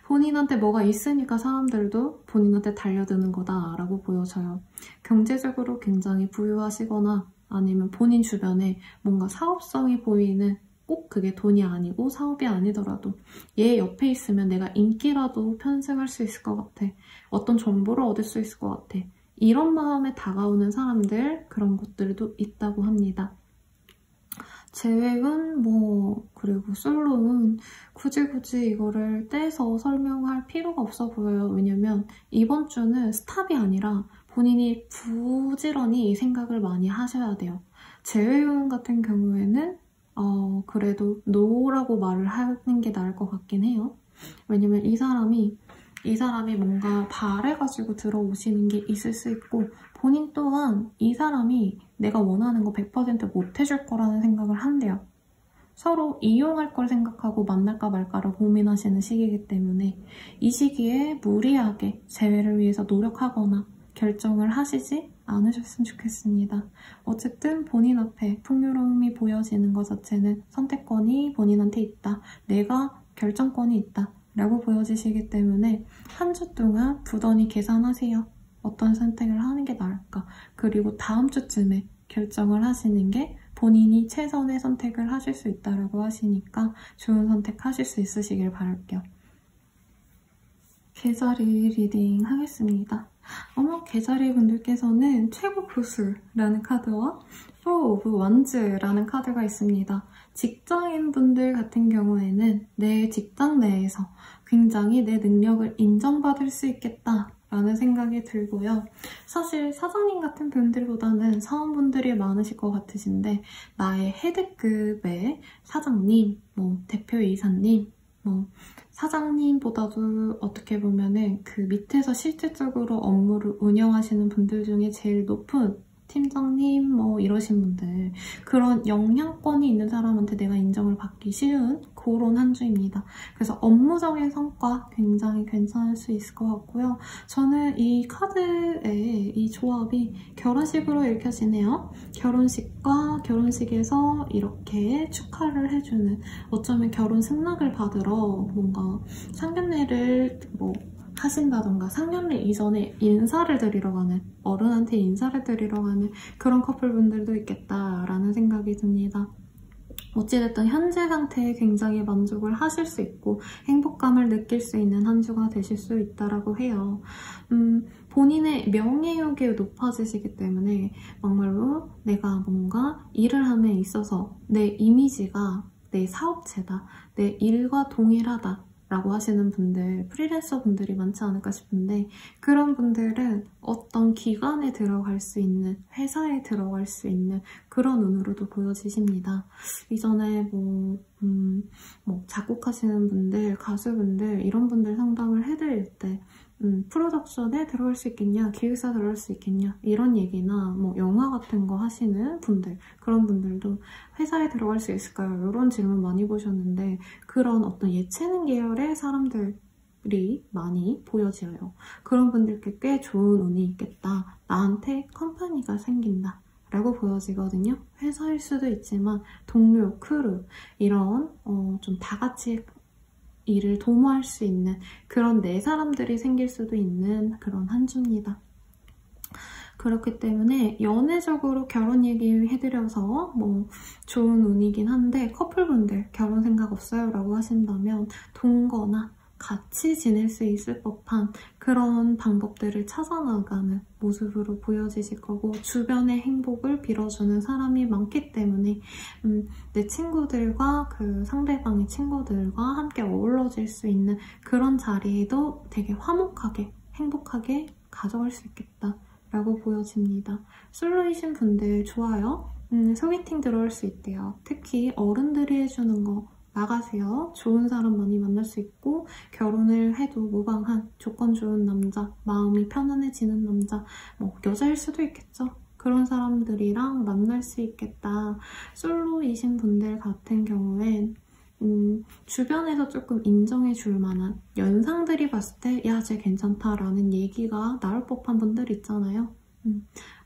본인한테 뭐가 있으니까 사람들도 본인한테 달려드는 거다라고 보여져요. 경제적으로 굉장히 부유하시거나 아니면 본인 주변에 뭔가 사업성이 보이는 꼭 그게 돈이 아니고 사업이 아니더라도 얘 옆에 있으면 내가 인기라도 편승할 수 있을 것 같아. 어떤 정보를 얻을 수 있을 것 같아. 이런 마음에 다가오는 사람들 그런 것들도 있다고 합니다. 재회운 그리고 솔로운 굳이 이거를 떼서 설명할 필요가 없어 보여요. 왜냐면 이번 주는 스탑이 아니라 본인이 부지런히 이 생각을 많이 하셔야 돼요. 재회운 같은 경우에는 그래도 노라고 말을 하는 게 나을 것 같긴 해요. 왜냐면 이 사람이 뭔가 바래가지고 들어오시는 게 있을 수 있고 본인 또한 이 사람이 내가 원하는 거 100% 못해줄 거라는 생각을 한대요. 서로 이용할 걸 생각하고 만날까 말까를 고민하시는 시기이기 때문에 이 시기에 무리하게 재회를 위해서 노력하거나 결정을 하시지 않으셨으면 좋겠습니다. 어쨌든 본인 앞에 풍요로움이 보여지는 것 자체는 선택권이 본인한테 있다. 내가 결정권이 있다. 라고 보여지시기 때문에 한 주 동안 부단히 계산하세요. 어떤 선택을 하는 게 나을까? 그리고 다음 주쯤에 결정을 하시는 게 본인이 최선의 선택을 하실 수 있다고 하시니까 좋은 선택 하실 수 있으시길 바랄게요. 개자리 리딩 하겠습니다. 개자리 분들께서는 최고 보수라는 카드와 Four of Wands라는 카드가 있습니다. 직장인 분들 같은 경우에는 내 직장 내에서 굉장히 내 능력을 인정받을 수 있겠다라는 생각이 들고요. 사실 사장님 같은 분들보다는 사원분들이 많으실 것 같으신데 나의 헤드급의 사장님, 대표이사님, 사장님보다도 어떻게 보면은 그 밑에서 실질적으로 업무를 운영하시는 분들 중에 제일 높은 팀장님 이러신 분들 그런 영향권이 있는 사람한테 내가 인정을 받기 쉬운 그런 한 주입니다. 그래서 업무적인 성과 굉장히 괜찮을 수 있을 것 같고요. 저는 이 카드의 이 조합이 결혼식으로 읽혀지네요. 결혼식과 결혼식에서 이렇게 축하를 해주는 어쩌면 결혼 승낙을 받으러 뭔가 상견례를 하신다던가 상견례 이전에 인사를 드리러 가는 어른한테 인사를 드리러 가는 그런 커플분들도 있겠다라는 생각이 듭니다. 어찌됐든 현재 상태에 굉장히 만족을 하실 수 있고 행복감을 느낄 수 있는 한 주가 되실 수 있다라고 해요. 본인의 명예욕이 높아지시기 때문에 막말로 내가 뭔가 일을 함에 있어서 내 이미지가 내 사업체다, 내 일과 동일하다 라고 하시는 분들, 프리랜서 분들이 많지 않을까 싶은데 그런 분들은 어떤 기관에 들어갈 수 있는, 회사에 들어갈 수 있는 그런 운으로도 보여지십니다. 이전에 작곡하시는 분들, 가수분들 이런 분들 상담을 해드릴 때 프로덕션에 들어올 수 있겠냐, 기획사 들어올 수 있겠냐 이런 얘기나 뭐 영화 같은 거 하시는 분들, 그런 분들도 회사에 들어갈 수 있을까요? 이런 질문 많이 보셨는데 그런 어떤 예체능 계열의 사람들이 많이 보여져요. 그런 분들께 꽤 좋은 운이 있겠다. 나한테 컴퍼니가 생긴다 라고 보여지거든요. 회사일 수도 있지만 동료, 크루 이런 좀 다 같이 일을 도모할 수 있는 그런 네 사람들이 생길 수도 있는 그런 한 주입니다. 그렇기 때문에 연애적으로 결혼 얘기해드려서 뭐 좋은 운이긴 한데 커플분들 결혼 생각 없어요? 라고 하신다면 동거나 같이 지낼 수 있을 법한 그런 방법들을 찾아나가는 모습으로 보여지실 거고 주변의 행복을 빌어주는 사람이 많기 때문에 내 친구들과 그 상대방의 친구들과 함께 어우러질 수 있는 그런 자리에도 되게 화목하게 행복하게 가져갈 수 있겠다 라고 보여집니다. 솔로이신 분들 좋아요. 소개팅 들어올 수 있대요. 특히 어른들이 해주는 거 나가세요. 좋은 사람 많이 만날 수 있고 결혼을 해도 무방한 조건 좋은 남자, 마음이 편안해지는 남자, 뭐 여자일 수도 있겠죠. 그런 사람들이랑 만날 수 있겠다. 솔로이신 분들 같은 경우엔 주변에서 조금 인정해줄 만한 연상들이 봤을 때 야, 쟤 괜찮다라는 얘기가 나올 법한 분들 있잖아요.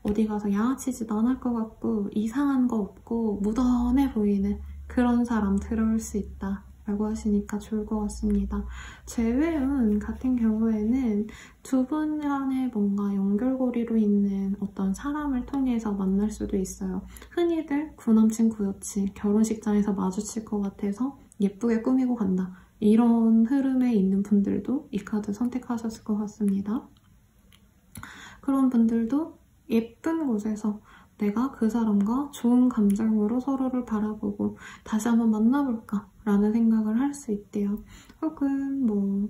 어디 가서 양아치짓 안 할 것 같고 이상한 거 없고 무던해 보이는 그런 사람 들어올 수 있다 라고 하시니까 좋을 것 같습니다. 재회운 같은 경우에는 두 분 간의 뭔가 연결고리로 있는 어떤 사람을 통해서 만날 수도 있어요. 흔히들 구남친 구여친 결혼식장에서 마주칠 것 같아서 예쁘게 꾸미고 간다. 이런 흐름에 있는 분들도 이 카드 선택하셨을 것 같습니다. 그런 분들도 예쁜 곳에서 내가 그 사람과 좋은 감정으로 서로를 바라보고 다시 한번 만나볼까 라는 생각을 할 수 있대요. 혹은 뭐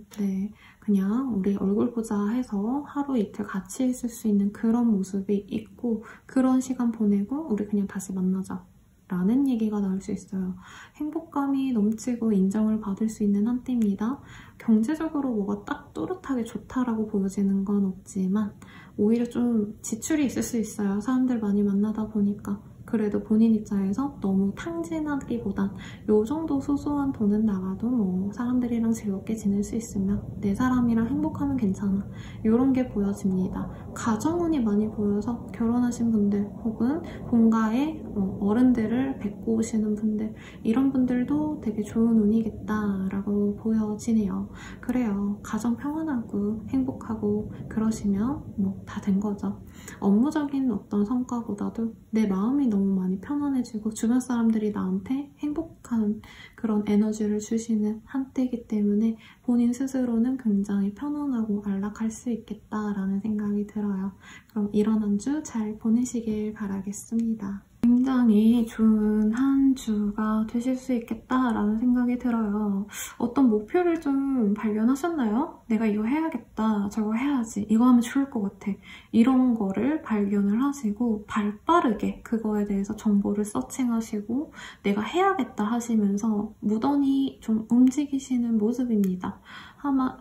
그냥 우리 얼굴 보자 해서 하루 이틀 같이 있을 수 있는 그런 모습이 있고 그런 시간 보내고 우리 그냥 다시 만나자 라는 얘기가 나올 수 있어요. 행복감이 넘치고 인정을 받을 수 있는 한때입니다. 경제적으로 뭐가 딱 또렷하게 좋다라고 보여지는 건 없지만 오히려 좀 지출이 있을 수 있어요. 사람들 많이 만나다 보니까. 그래도 본인 입장에서 너무 탕진하기보단 요 정도 소소한 돈은 나가도 뭐 사람들이랑 즐겁게 지낼 수 있으면 내 사람이랑 행복하면 괜찮아. 이런 게 보여집니다. 가정운이 많이 보여서 결혼하신 분들 혹은 본가의 어른들을 뵙고 오시는 분들 이런 분들도 되게 좋은 운이겠다라고 보여지네요. 그래요. 가정 평안하고 행복하고 그러시면 뭐 다 된 거죠. 업무적인 어떤 성과보다도 내 마음이 너무 많이 편안해지고 주변 사람들이 나한테 행복한 그런 에너지를 주시는 한때이기 때문에 본인 스스로는 굉장히 편안하고 안락할 수 있겠다라는 생각이 들어요. 그럼 이런 한 주 잘 보내시길 바라겠습니다. 굉장히 좋은 한 주가 되실 수 있겠다라는 생각이 들어요. 어떤 목표를 좀 발견하셨나요? 내가 이거 해야겠다, 저거 해야지, 이거 하면 좋을 것 같아. 이런 거를 발견을 하시고 발빠르게 그거에 대해서 정보를 서칭하시고 내가 해야겠다 하시면서 무던히 좀 움직이시는 모습입니다.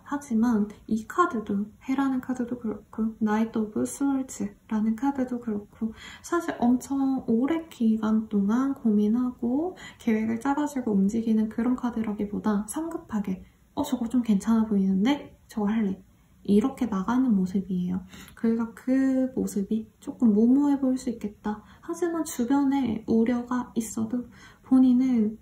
하지만 이 카드도, 해라는 카드도 그렇고 나이트 오브 스월즈라는 카드도 그렇고 사실 엄청 오랜 기간 동안 고민하고 계획을 짜가지고 움직이는 그런 카드라기보다 성급하게 저거 좀 괜찮아 보이는데? 저거 할래. 이렇게 나가는 모습이에요. 그러니까 그 모습이 조금 모모해 보일 수 있겠다. 하지만 주변에 우려가 있어도 본인은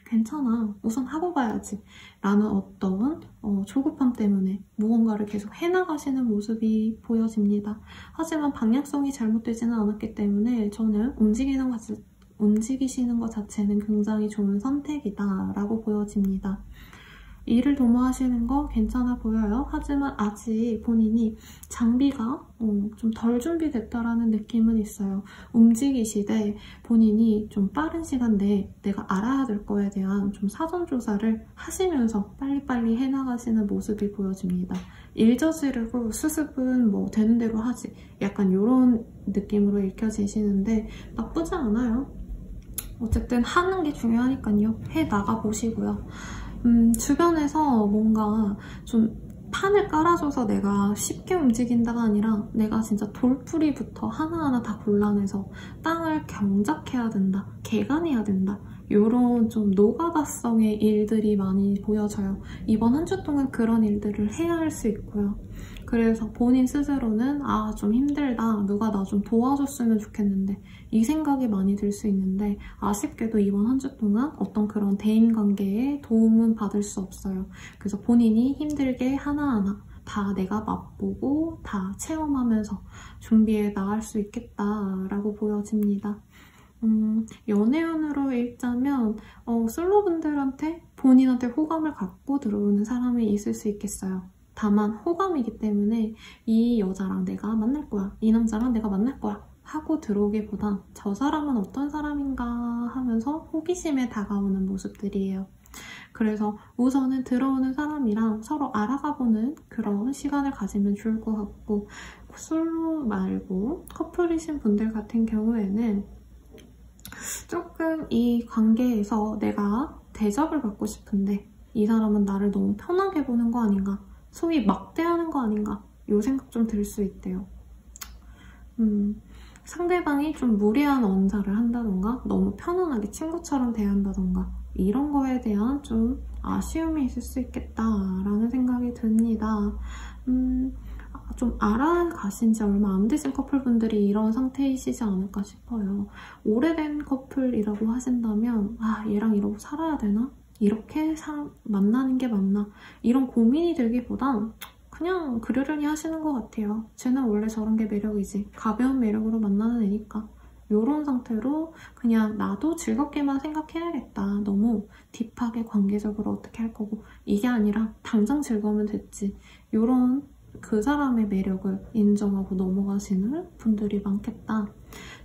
괜찮아. 우선 하고 봐야지. 라는 어떤 조급함 때문에 무언가를 계속 해나가시는 모습이 보여집니다. 하지만 방향성이 잘못되지는 않았기 때문에 저는 움직이시는 것 자체는 굉장히 좋은 선택이다 라고 보여집니다. 일을 도모하시는 거 괜찮아 보여요. 하지만 아직 본인이 장비가 좀 덜 준비됐다라는 느낌은 있어요. 움직이시되 본인이 좀 빠른 시간 내에 내가 알아야 될 거에 대한 좀 사전 조사를 하시면서 빨리빨리 해나가시는 모습이 보여집니다. 일 저지르고 수습은 뭐 되는 대로 하지. 약간 이런 느낌으로 읽혀지시는데 나쁘지 않아요. 어쨌든 하는 게 중요하니까요. 해 나가 보시고요. 주변에서 뭔가 좀 판을 깔아줘서 내가 쉽게 움직인다가 아니라 내가 진짜 돌뿌리부터 하나하나 다 골라내서 땅을 경작해야 된다, 개간해야 된다, 이런 좀 노가다성의 일들이 많이 보여져요. 이번 한 주 동안 그런 일들을 해야 할 수 있고요. 그래서 본인 스스로는 아, 좀 힘들다, 누가 나 좀 도와줬으면 좋겠는데 이 생각이 많이 들 수 있는데 아쉽게도 이번 한 주 동안 어떤 그런 대인관계에 도움은 받을 수 없어요. 그래서 본인이 힘들게 하나하나 다 내가 맛보고 다 체험하면서 준비해 나갈 수 있겠다라고 보여집니다. 연애운으로 읽자면 솔로분들한테 본인한테 호감을 갖고 들어오는 사람이 있을 수 있겠어요. 다만 호감이기 때문에 이 여자랑 내가 만날 거야, 이 남자랑 내가 만날 거야 하고 들어오기보단 저 사람은 어떤 사람인가 하면서 호기심에 다가오는 모습들이에요. 그래서 우선은 들어오는 사람이랑 서로 알아가보는 그런 시간을 가지면 좋을 것 같고, 솔로 말고 커플이신 분들 같은 경우에는 조금 이 관계에서 내가 대접을 받고 싶은데 이 사람은 나를 너무 편하게 보는 거 아닌가, 소위 막대하는 거 아닌가, 이 생각 좀 들 수 있대요. 상대방이 좀 무리한 언사를 한다던가 너무 편안하게 친구처럼 대한다던가 이런 거에 대한 좀 아쉬움이 있을 수 있겠다라는 생각이 듭니다. 좀 알아가신 지 얼마 안 되신 커플분들이 이런 상태이시지 않을까 싶어요. 오래된 커플이라고 하신다면 아, 얘랑 이러고 살아야 되나? 이렇게 만나는 게 맞나? 이런 고민이 들기보단 그냥 그러려니 하시는 것 같아요. 쟤는 원래 저런 게 매력이지, 가벼운 매력으로 만나는 애니까 이런 상태로 그냥 나도 즐겁게만 생각해야겠다, 너무 딥하게 관계적으로 어떻게 할 거고 이게 아니라 당장 즐거우면 됐지, 이런 그 사람의 매력을 인정하고 넘어가시는 분들이 많겠다.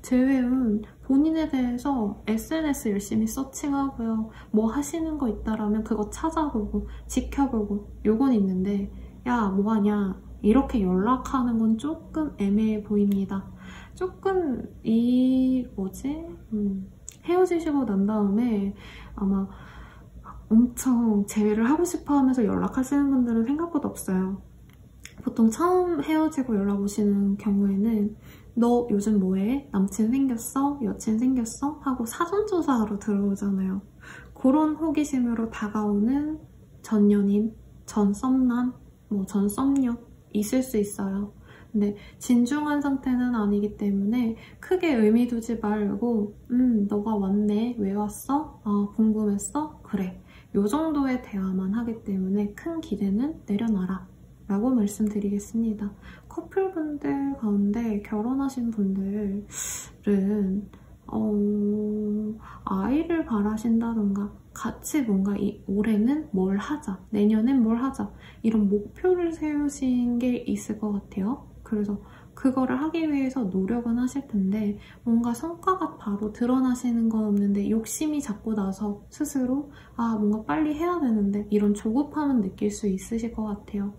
제외은 본인에 대해서 SNS 열심히 서칭하고요, 뭐 하시는 거 있다라면 그거 찾아보고 지켜보고 요건 있는데 야 뭐하냐 이렇게 연락하는 건 조금 애매해 보입니다. 조금 헤어지시고 난 다음에 아마 엄청 재회를 하고 싶어 하면서 연락하시는 분들은 생각보다 없어요. 보통 처음 헤어지고 연락 오시는 경우에는 너 요즘 뭐해? 남친 생겼어? 여친 생겼어? 하고 사전조사하러 들어오잖아요. 그런 호기심으로 다가오는 전 연인, 전 썸남, 전 썸녀 있을 수 있어요. 근데 진중한 상태는 아니기 때문에 크게 의미 두지 말고 너가 왔네? 왜 왔어? 아, 궁금했어? 그래. 요 정도의 대화만 하기 때문에 큰 기대는 내려놔라 라고 말씀드리겠습니다. 커플분들 가운데 결혼하신 분들은 아이를 바라신다던가 같이 뭔가 올해는 뭘 하자, 내년엔 뭘 하자 이런 목표를 세우신 게 있을 것 같아요. 그래서 그거를 하기 위해서 노력은 하실 텐데 뭔가 성과가 바로 드러나시는 건 없는데 욕심이 자꾸 나서 스스로 아, 뭔가 빨리 해야 되는데 이런 조급함은 느낄 수 있으실 것 같아요.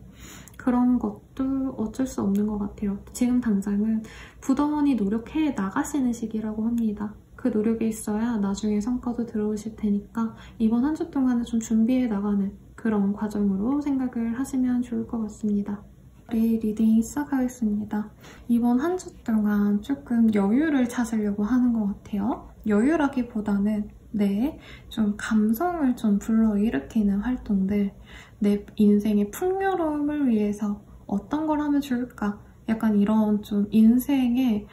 그런 것도 어쩔 수 없는 것 같아요. 지금 당장은 부단히 노력해 나가시는 시기라고 합니다. 그 노력이 있어야 나중에 성과도 들어오실 테니까 이번 한 주 동안은 좀 준비해 나가는 그런 과정으로 생각을 하시면 좋을 것 같습니다. 네, 리딩 시작하겠습니다. 이번 한 주 동안 조금 여유를 찾으려고 하는 것 같아요. 여유라기보다는 좀 감성을 좀 불러일으키는 활동들, 내 인생의 풍요로움을 위해서 어떤 걸 하면 좋을까? 약간 이런 좀 인생의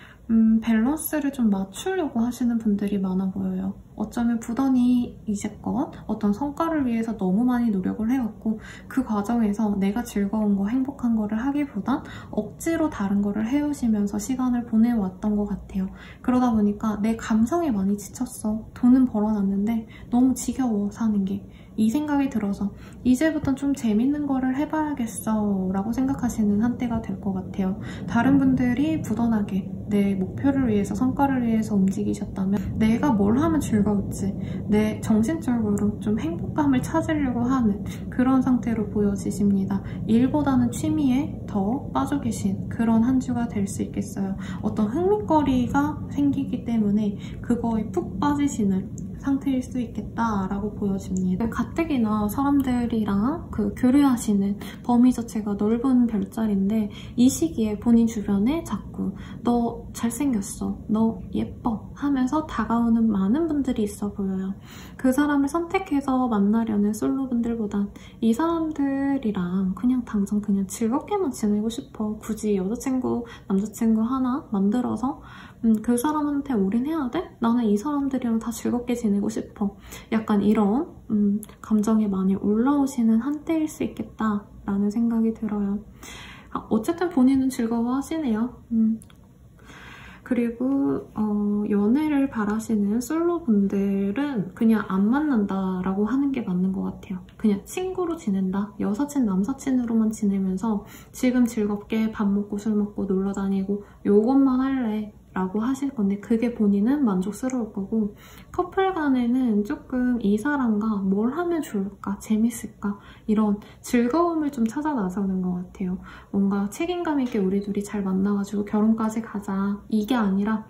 밸런스를 좀 맞추려고 하시는 분들이 많아 보여요. 어쩌면 부단히 이제껏 어떤 성과를 위해서 너무 많이 노력을 해왔고 그 과정에서 내가 즐거운 거, 행복한 거를 하기보단 억지로 다른 거를 해오시면서 시간을 보내왔던 것 같아요. 그러다 보니까 내 감성에 많이 지쳤어. 돈은 벌어놨는데 너무 지겨워 사는 게. 이 생각이 들어서 이제부터 좀 재밌는 거를 해봐야겠어 라고 생각하시는 한때가 될 것 같아요. 다른 분들이 부단하게 내 목표를 위해서, 성과를 위해서 움직이셨다면 내가 뭘 하면 즐거울지, 내 정신적으로 좀 행복감을 찾으려고 하는 그런 상태로 보여지십니다. 일보다는 취미에 더 빠져 계신 그런 한 주가 될 수 있겠어요. 어떤 흥미거리가 생기기 때문에 그거에 푹 빠지시는 상태일 수 있겠다라고 보여집니다. 가뜩이나 사람들이랑 교류하시는 범위 자체가 넓은 별자리인데 이 시기에 본인 주변에 자꾸 너 잘생겼어, 너 예뻐 하면서 다가오는 많은 분들이 있어 보여요. 그 사람을 선택해서 만나려는 솔로분들보단 이 사람들이랑 그냥 당장 그냥 즐겁게만 지내고 싶어. 굳이 여자친구, 남자친구 하나 만들어서 그 사람한테 올인해야 돼? 나는 이 사람들이랑 다 즐겁게 지내고 싶어. 약간 이런 감정이 많이 올라오시는 한때일 수 있겠다라는 생각이 들어요. 어쨌든 본인은 즐거워하시네요. 그리고 연애를 바라시는 솔로분들은 그냥 안 만난다라고 하는 게 맞는 것 같아요. 그냥 친구로 지낸다, 여사친, 남사친으로만 지내면서 지금 즐겁게 밥 먹고 술 먹고 놀러 다니고 요것만 할래 라고 하실 건데 그게 본인은 만족스러울 거고, 커플 간에는 조금 이 사람과 뭘 하면 좋을까, 재밌을까 이런 즐거움을 좀 찾아 나서는 것 같아요. 뭔가 책임감 있게 우리 둘이 잘 만나가지고 결혼까지 가자 이게 아니라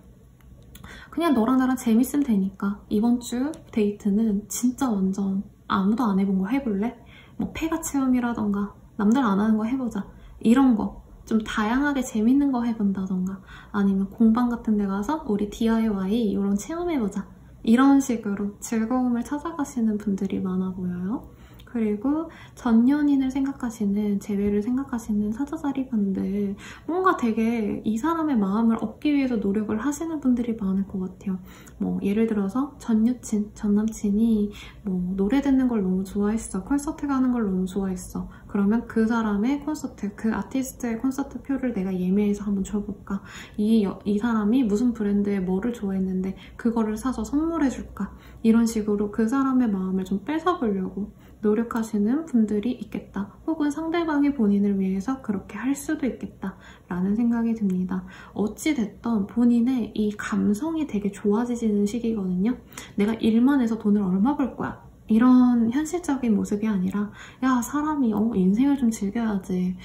그냥 너랑 나랑 재밌으면 되니까 이번 주 데이트는 진짜 완전 아무도 안 해본 거 해볼래? 뭐 폐가 체험이라던가 남들 안 하는 거 해보자 이런 거 좀 다양하게 재밌는 거 해본다던가 아니면 공방 같은 데 가서 우리 DIY 이런 체험해보자 이런 식으로 즐거움을 찾아가시는 분들이 많아 보여요. 그리고 전 연인을 생각하시는, 재회를 생각하시는 사자자리 분들 뭔가 되게 이 사람의 마음을 얻기 위해서 노력을 하시는 분들이 많을 것 같아요. 뭐 예를 들어서 전 여친, 전 남친이 뭐 노래 듣는 걸 너무 좋아했어, 콘서트 가는 걸 너무 좋아했어. 그러면 그 사람의 콘서트, 그 아티스트의 콘서트 표를 내가 예매해서 한번 줘볼까? 이 사람이 무슨 브랜드의 뭐를 좋아했는데 그거를 사서 선물해줄까? 이런 식으로 그 사람의 마음을 좀 뺏어보려고 노력하시는 분들이 있겠다. 혹은 상대방이 본인을 위해서 그렇게 할 수도 있겠다 라는 생각이 듭니다. 어찌됐던 본인의 이 감성이 되게 좋아지는 시기거든요. 내가 일만 해서 돈을 얼마 벌 거야 이런 현실적인 모습이 아니라 야 사람이 인생을 좀 즐겨야지,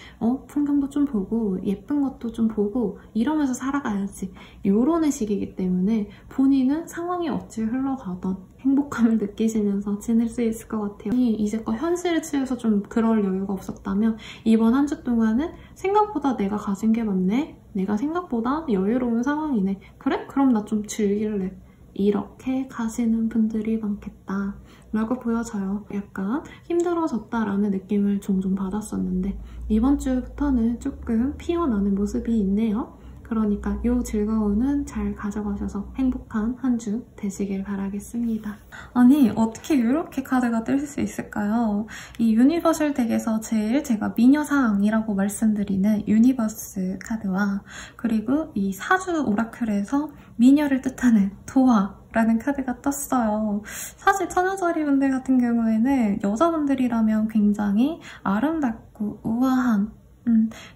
풍경도 좀 보고 예쁜 것도 좀 보고 이러면서 살아가야지 요런 시기이기 때문에 본인은 상황이 어찌 흘러가던 행복감을 느끼시면서 지낼 수 있을 것 같아요. 이제껏 현실에 치여서 좀 그럴 여유가 없었다면 이번 한 주 동안은 생각보다 내가 가진 게 많네, 내가 생각보다 여유로운 상황이네, 그래? 그럼 나 좀 즐길래 이렇게 가시는 분들이 많겠다 라고 보여져요. 약간 힘들어졌다라는 느낌을 종종 받았었는데 이번 주부터는 조금 피어나는 모습이 있네요. 그러니까 이 즐거움은 잘 가져가셔서 행복한 한 주 되시길 바라겠습니다. 아니 어떻게 이렇게 카드가 뜰 수 있을까요? 이 유니버셜 덱에서 제일 제가 미녀상이라고 말씀드리는 유니버스 카드와 그리고 이 사주 오라클에서 미녀를 뜻하는 도화 라는 카드가 떴어요. 사실 처녀자리 분들 같은 경우에는 여자분들이라면 굉장히 아름답고 우아한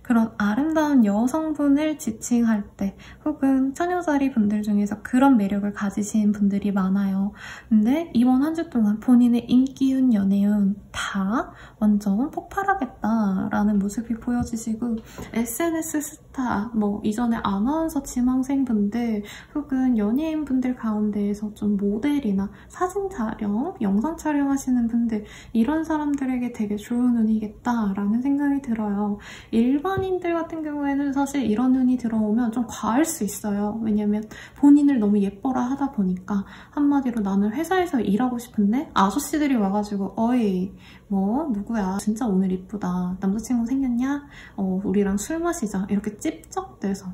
그런 아름다운 여성분을 지칭할 때 혹은 처녀자리 분들 중에서 그런 매력을 가지신 분들이 많아요. 근데 이번 한 주 동안 본인의 인기운, 연애운 다 완전 폭발하겠다라는 모습이 보여지시고 SNS 스타, 뭐 이전에 아나운서 지망생분들 혹은 연예인분들 가운데에서 좀 모델이나 사진 촬영, 영상 촬영하시는 분들 이런 사람들에게 되게 좋은 운이겠다라는 생각이 들어요. 일반인들 같은 경우에는 사실 이런 운이 들어오면 좀 과할 수 있어요. 왜냐면 본인을 너무 예뻐라 하다 보니까 한마디로 나는 회사에서 일하고 싶은데 아저씨들이 와가지고 어이 뭐 누구야 진짜 오늘 이쁘다, 남자친구 생겼냐? 우리랑 술 마시자 이렇게 찝쩍대서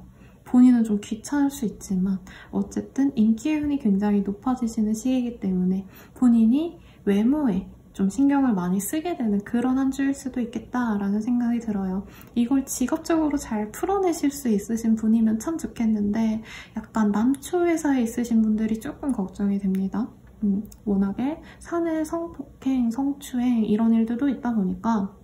본인은 좀 귀찮을 수 있지만 어쨌든 인기운이 굉장히 높아지시는 시기이기 때문에 본인이 외모에 좀 신경을 많이 쓰게 되는 그런 한 주일 수도 있겠다라는 생각이 들어요. 이걸 직업적으로 잘 풀어내실 수 있으신 분이면 참 좋겠는데 약간 남초회사에 있으신 분들이 조금 걱정이 됩니다. 워낙에 사내 성폭행, 성추행 이런 일들도 있다 보니까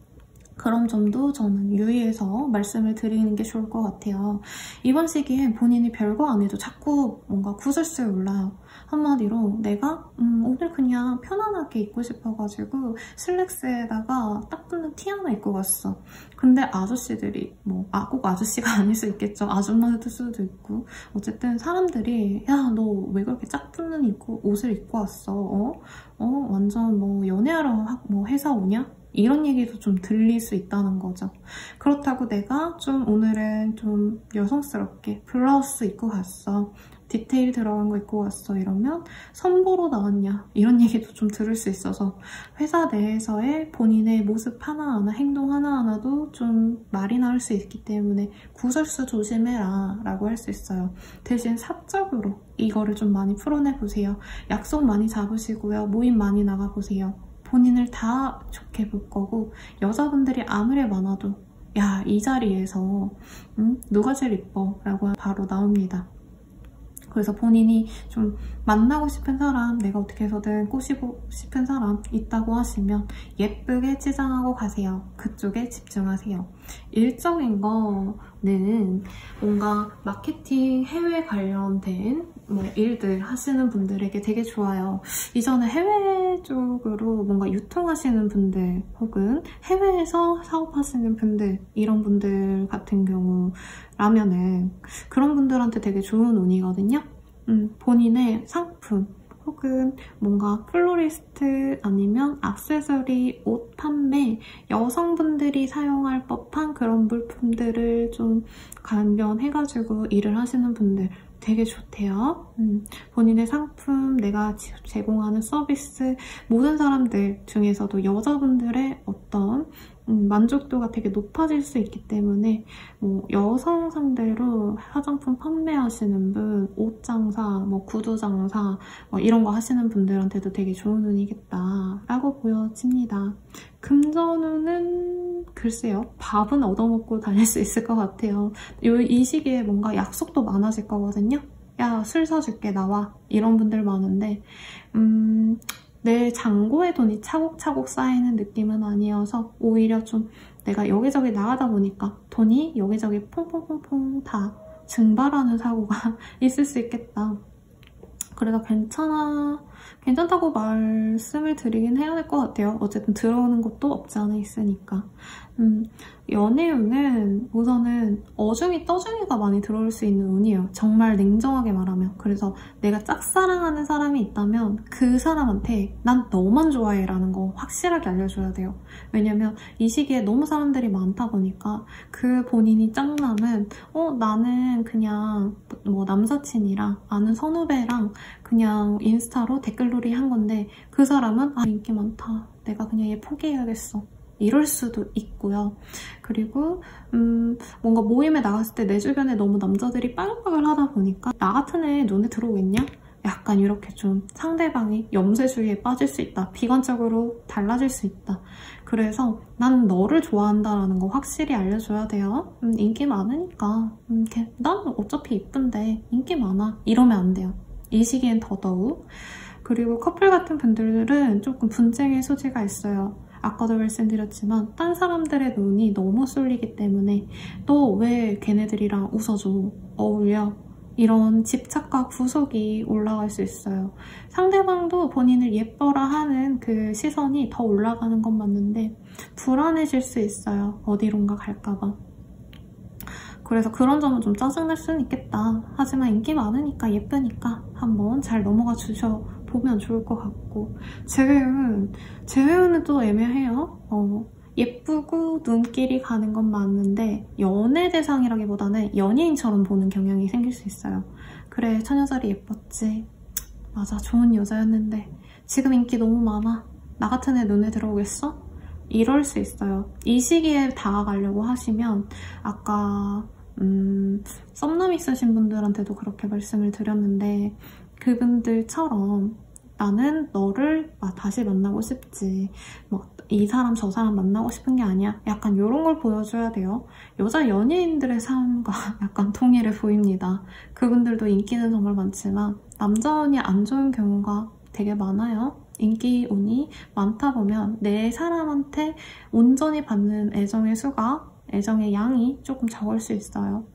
그런 점도 저는 유의해서 말씀을 드리는 게 좋을 것 같아요. 이번 시기에 본인이 별거 안 해도 자꾸 뭔가 구슬슬 올라요. 한마디로 내가 오늘 그냥 편안하게 입고 싶어가지고 슬랙스에다가 딱 붙는 티 하나 입고 갔어. 근데 아저씨들이 꼭 아저씨가 아닐 수 있겠죠. 아줌마들 수도 있고 어쨌든 사람들이 야, 너 왜 그렇게 짝 붙는 옷을 입고 왔어? 완전 연애하러 회사 오냐? 이런 얘기도 좀 들릴 수 있다는 거죠. 그렇다고 내가 오늘은 좀 여성스럽게 블라우스 입고 갔어. 디테일 들어간 거 입고 왔어. 이러면 선보러 나왔냐? 이런 얘기도 좀 들을 수 있어서 회사 내에서의 본인의 모습 하나하나, 행동 하나하나도 좀 말이 나올 수 있기 때문에 구설수 조심해라 라고 할 수 있어요. 대신 사적으로 이거를 좀 많이 풀어내보세요. 약속 많이 잡으시고요. 모임 많이 나가보세요. 본인을 다 좋게 볼 거고 여자분들이 아무리 많아도 야, 이 자리에서 누가 제일 이뻐? 라고 바로 나옵니다. 그래서 본인이 좀 만나고 싶은 사람, 내가 어떻게 해서든 꼬시고 싶은 사람 있다고 하시면 예쁘게 치장하고 가세요. 그쪽에 집중하세요. 일적인 거는 뭔가 마케팅, 해외 관련된 일들 하시는 분들에게 되게 좋아요. 이전에 해외 쪽으로 뭔가 유통하시는 분들 혹은 해외에서 사업하시는 분들, 이런 분들 같은 경우라면은 그런 분들한테 되게 좋은 운이거든요. 본인의 상품 혹은 뭔가 플로리스트 아니면 액세서리, 옷 판매, 여성분들이 사용할 법한 그런 물품들을 좀 관련해가지고 일을 하시는 분들 되게 좋대요. 본인의 상품, 내가 제공하는 서비스, 모든 사람들 중에서도 여자분들의 어떤 만족도가 되게 높아질 수 있기 때문에 여성 상대로 화장품 판매하시는 분, 옷 장사, 구두 장사 이런 거 하시는 분들한테도 되게 좋은 운이겠다라고 보여집니다. 금전운은 글쎄요, 밥은 얻어먹고 다닐 수 있을 것 같아요. 이 시기에 뭔가 약속도 많아질 거거든요. 야, 술 사줄게, 나와. 이런 분들 많은데 내 잔고에 돈이 차곡차곡 쌓이는 느낌은 아니어서 오히려 좀 내가 여기저기 나가다 보니까 돈이 여기저기 퐁퐁퐁퐁 다 증발하는 사고가 있을 수 있겠다. 그래서 괜찮다고 말씀을 드리긴 해야 될 것 같아요. 어쨌든 들어오는 것도 없지 않아 있으니까. 연애운은 우선은 어중이 떠중이가 많이 들어올 수 있는 운이에요. 정말 냉정하게 말하면. 그래서 내가 짝사랑하는 사람이 있다면 그 사람한테 난 너만 좋아해 라는 거 확실하게 알려줘야 돼요. 왜냐면 이 시기에 너무 사람들이 많다 보니까 그 본인이 짝남은 나는 그냥 남사친이랑 아는 선후배랑 그냥 인스타로 댓글놀이 한 건데 그 사람은 인기 많다. 내가 그냥 얘 포기해야겠어. 이럴 수도 있고요. 그리고 뭔가 모임에 나갔을 때 내 주변에 너무 남자들이 빠글빠글 하다 보니까 나 같은 애 눈에 들어오겠냐? 약간 이렇게 좀 상대방이 염세주의에 빠질 수 있다. 비관적으로 달라질 수 있다. 그래서 난 너를 좋아한다라는 거 확실히 알려줘야 돼요. 인기 많으니까 난 어차피 이쁜데 인기 많아. 이러면 안 돼요. 이 시기엔 더더욱. 그리고 커플 같은 분들은 조금 분쟁의 소지가 있어요. 아까도 말씀드렸지만 딴 사람들의 눈이 너무 쏠리기 때문에 너 왜 걔네들이랑 웃어줘? 어울려? 이런 집착과 구속이 올라갈 수 있어요. 상대방도 본인을 예뻐라 하는 그 시선이 더 올라가는 건 맞는데 불안해질 수 있어요. 어디론가 갈까봐. 그래서 그런 점은 좀 짜증날 수는 있겠다. 하지만 인기 많으니까 예쁘니까 한번 잘 넘어가 보면 좋을 것 같고. 재회운은 또 애매해요. 예쁘고 눈길이 가는 건 맞는데 연애 대상이라기보다는 연예인처럼 보는 경향이 생길 수 있어요. 그래, 처녀자리 예뻤지. 맞아, 좋은 여자였는데 지금 인기 너무 많아. 나 같은 애 눈에 들어오겠어? 이럴 수 있어요. 이 시기에 다가가려고 하시면 아까 썸남 있으신 분들한테도 그렇게 말씀을 드렸는데 그분들처럼 나는 너를 다시 만나고 싶지, 이 사람 저 사람 만나고 싶은 게 아니야. 약간 이런 걸 보여줘야 돼요. 여자 연예인들의 삶과 약간 통일을 보입니다. 그분들도 인기는 정말 많지만 남자운이 안 좋은 경우가 되게 많아요. 인기운이 많다 보면 내 사람한테 온전히 받는 애정의 수가, 애정의 양이 조금 적을 수 있어요.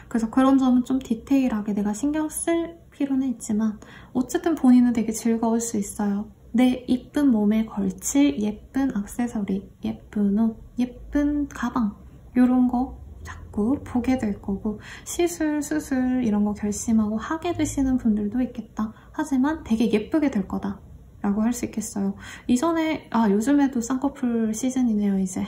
그래서 그런 점은 좀 디테일하게 내가 신경 쓸 필요는 있지만 어쨌든 본인은 되게 즐거울 수 있어요. 내 이쁜 몸에 걸칠 예쁜 액세서리, 예쁜 옷, 예쁜 가방 이런 거 자꾸 보게 될 거고 시술, 수술 이런 거 결심하고 하게 되시는 분들도 있겠다. 하지만 되게 예쁘게 될 거다 라고 할 수 있겠어요. 이전에 요즘에도 쌍꺼풀 시즌이네요. 이제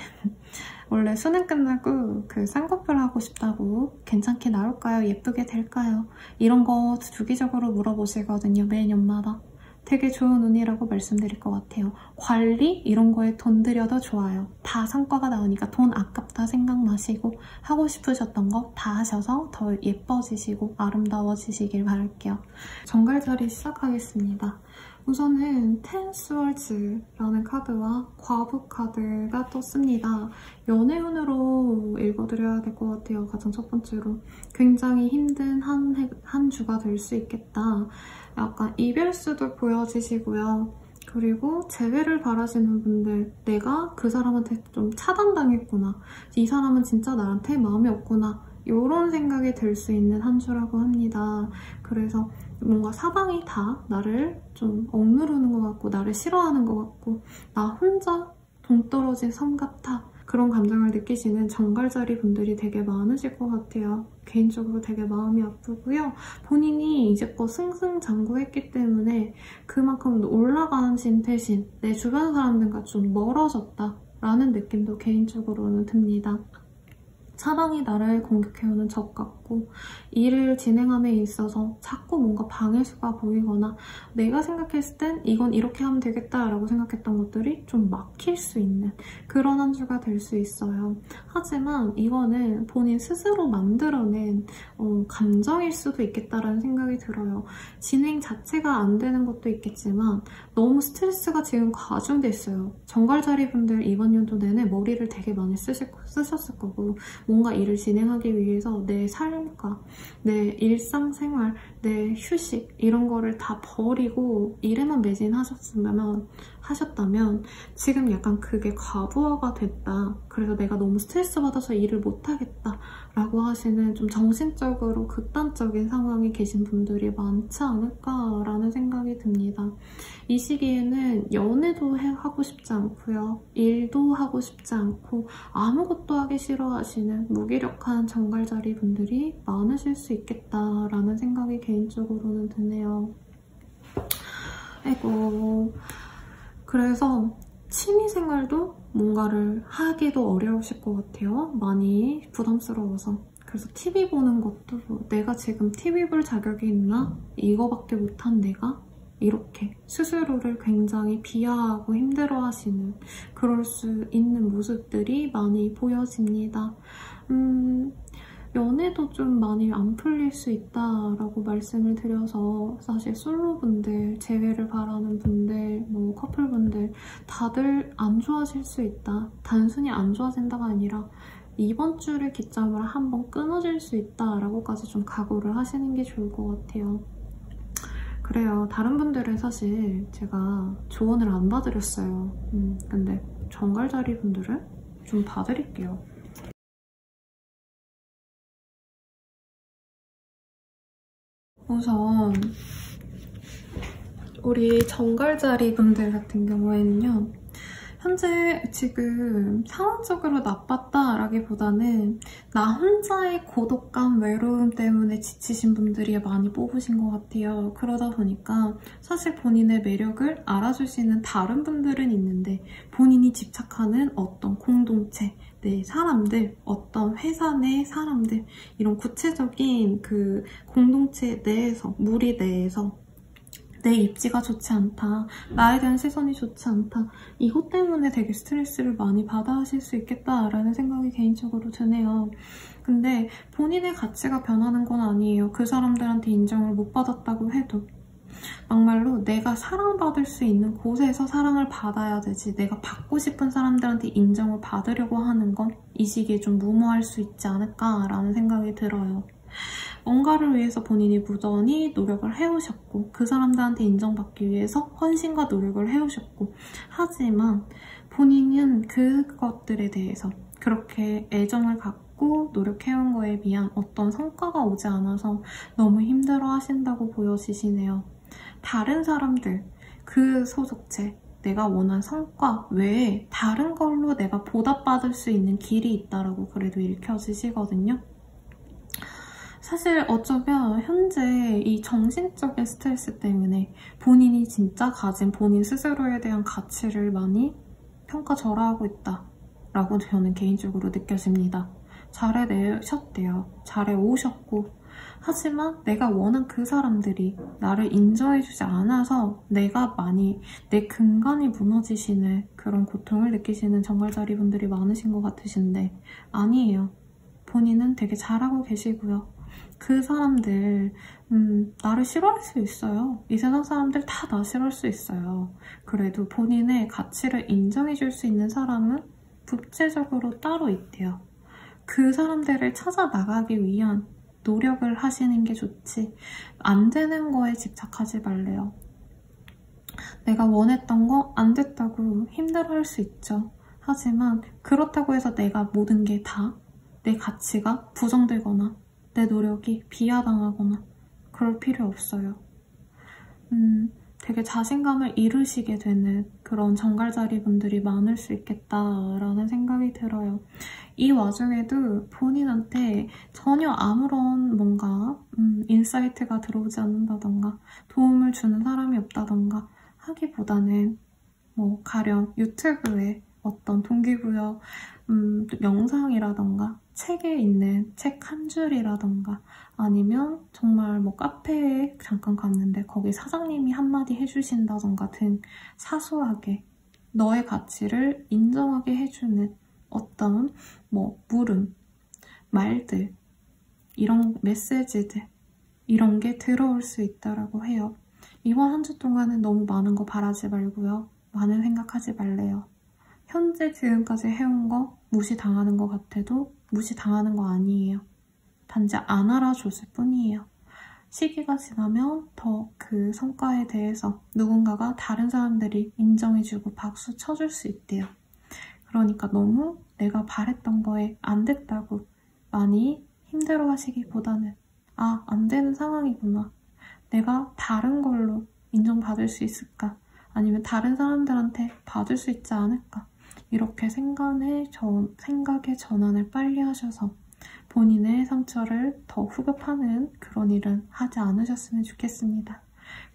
원래 수능 끝나고 그 쌍꺼풀 하고 싶다고 괜찮게 나올까요? 예쁘게 될까요? 이런 거 주기적으로 물어보시거든요. 매년마다. 되게 좋은 운이라고 말씀드릴 것 같아요. 관리 이런 거에 돈 들여도 좋아요. 다 성과가 나오니까 돈 아깝다 생각 마시고 하고 싶으셨던 거 다 하셔서 더 예뻐지시고 아름다워지시길 바랄게요. 정갈자리 시작하겠습니다. 우선은 텐 스월즈라는 카드와 과부 카드가 떴습니다. 연애운으로 읽어드려야 될 것 같아요. 가장 첫 번째로. 굉장히 힘든 한 주가 될 수 있겠다. 약간 이별수도 보여지시고요. 그리고 재회를 바라시는 분들, 내가 그 사람한테 좀 차단당했구나. 이 사람은 진짜 나한테 마음이 없구나. 이런 생각이 들 수 있는 한 주라고 합니다. 그래서 뭔가 사방이 다 나를 좀 억누르는 것 같고 나를 싫어하는 것 같고 나 혼자 동떨어진 섬 같아. 그런 감정을 느끼시는 정갈자리 분들이 되게 많으실 것 같아요. 개인적으로 되게 마음이 아프고요. 본인이 이제껏 승승장구했기 때문에 그만큼 올라가신 대신 내 주변 사람들과 좀 멀어졌다라는 느낌도 개인적으로는 듭니다. 사방이 나를 공격해오는 적 같고 일을 진행함에 있어서 자꾸 뭔가 방해수가 보이거나 내가 생각했을 땐 이건 이렇게 하면 되겠다라고 생각했던 것들이 좀 막힐 수 있는 그런 한 주가 될 수 있어요. 하지만 이거는 본인 스스로 만들어낸 감정일 수도 있겠다라는 생각이 들어요. 진행 자체가 안 되는 것도 있겠지만 너무 스트레스가 지금 가중됐어요. 정갈자리 분들 이번 연도 내내 머리를 되게 많이 쓰셨을 거고 뭔가 일을 진행하기 위해서 내 삶과 내 일상생활, 내 휴식 이런 거를 다 버리고 일에만 매진하셨다면 지금 약간 그게 과부하가 됐다. 그래서 내가 너무 스트레스 받아서 일을 못하겠다 라고 하시는 좀 정신적으로 극단적인 상황에 계신 분들이 많지 않을까라는 생각이 듭니다. 이 시기에는 연애도 하고 싶지 않고요. 일도 하고 싶지 않고 아무것도 하기 싫어하시는 무기력한 정갈자리 분들이 많으실 수 있겠다라는 생각이 개인적으로는 드네요. 아이고. 그래서 취미생활도 뭔가를 하기도 어려우실 것 같아요. 많이 부담스러워서. 그래서 TV 보는 것도 내가 지금 TV 볼 자격이 있나? 이거밖에 못한 내가? 이렇게 스스로를 굉장히 비하하고 힘들어하시는 그럴 수 있는 모습들이 많이 보여집니다. 연애도 좀 많이 안 풀릴 수 있다라고 말씀을 드려서 사실 솔로분들, 재회를 바라는 분들, 뭐 커플분들 다들 안 좋아질 수 있다. 단순히 안 좋아진다가 아니라 이번 주를 기점으로 한번 끊어질 수 있다라고까지 좀 각오를 하시는 게 좋을 것 같아요. 그래요. 다른 분들은 사실 제가 조언을 안 봐드렸어요. 근데 정갈자리 분들은 좀 봐드릴게요. 우선 우리 정갈자리 분들 같은 경우에는요. 현재 지금 상황적으로 나빴다라기보다는 나 혼자의 고독감, 외로움 때문에 지치신 분들이 많이 뽑으신 것 같아요. 그러다 보니까 사실 본인의 매력을 알아주시는 다른 분들은 있는데 본인이 집착하는 어떤 공동체, 내 사람들, 어떤 회사 내 사람들 이런 구체적인 그 공동체 내에서, 무리 내에서 내 입지가 좋지 않다, 나에 대한 시선이 좋지 않다, 이것 때문에 되게 스트레스를 많이 받아 하실 수 있겠다라는 생각이 개인적으로 드네요. 근데 본인의 가치가 변하는 건 아니에요. 그 사람들한테 인정을 못 받았다고 해도. 막말로 내가 사랑받을 수 있는 곳에서 사랑을 받아야 되지, 내가 받고 싶은 사람들한테 인정을 받으려고 하는 건 이 시기에 좀 무모할 수 있지 않을까라는 생각이 들어요. 뭔가를 위해서 본인이 무던히 노력을 해오셨고 그 사람들한테 인정받기 위해서 헌신과 노력을 해오셨고 하지만 본인은 그것들에 대해서 그렇게 애정을 갖고 노력해온 거에 비한 어떤 성과가 오지 않아서 너무 힘들어 하신다고 보여지시네요. 다른 사람들, 그 소속체, 내가 원한 성과 외에 다른 걸로 내가 보답받을 수 있는 길이 있다라고 그래도 읽혀지시거든요. 사실 어쩌면 현재 이 정신적인 스트레스 때문에 본인이 진짜 가진 본인 스스로에 대한 가치를 많이 평가절하하고 있다라고 저는 개인적으로 느껴집니다. 잘해내셨대요. 잘해오셨고 하지만 내가 원한 그 사람들이 나를 인정해주지 않아서 내가 많이 내 근간이 무너지시는 그런 고통을 느끼시는 정갈자리 분들이 많으신 것 같으신데 아니에요. 본인은 되게 잘하고 계시고요. 그 사람들 나를 싫어할 수 있어요. 이 세상 사람들 다 나 싫어할 수 있어요. 그래도 본인의 가치를 인정해줄 수 있는 사람은 국제적으로 따로 있대요. 그 사람들을 찾아 나가기 위한 노력을 하시는 게 좋지 안 되는 거에 집착하지 말래요. 내가 원했던 거 안 됐다고 힘들어할 수 있죠. 하지만 그렇다고 해서 내가 모든 게 다 내 가치가 부정되거나 내 노력이 비하당하거나 그럴 필요 없어요. 되게 자신감을 잃으시게 되는 그런 정갈자리 분들이 많을 수 있겠다라는 생각이 들어요. 이 와중에도 본인한테 전혀 아무런 뭔가 인사이트가 들어오지 않는다던가 도움을 주는 사람이 없다던가 하기보다는 뭐 가령 유튜브에 어떤 동기부여 영상이라던가 책에 있는 책 한 줄이라던가 아니면 정말 뭐 카페에 잠깐 갔는데 거기 사장님이 한마디 해주신다던가 등 사소하게 너의 가치를 인정하게 해주는 어떤 뭐 물음, 말들, 이런 메시지들 이런 게 들어올 수 있다라고 해요. 이번 한 주 동안은 너무 많은 거 바라지 말고요. 많은 생각하지 말래요. 현재 지금까지 해온 거 무시당하는 것 같아도 무시당하는 거 아니에요. 단지 안 알아줬을 뿐이에요. 시기가 지나면 더 그 성과에 대해서 누군가가 다른 사람들이 인정해주고 박수 쳐줄 수 있대요. 그러니까 너무 내가 바랬던 거에 안 됐다고 많이 힘들어하시기보다는 아, 안 되는 상황이구나. 내가 다른 걸로 인정받을 수 있을까? 아니면 다른 사람들한테 받을 수 있지 않을까? 이렇게 생각의 전환을 빨리 하셔서 본인의 상처를 더 후벼파는 그런 일은 하지 않으셨으면 좋겠습니다.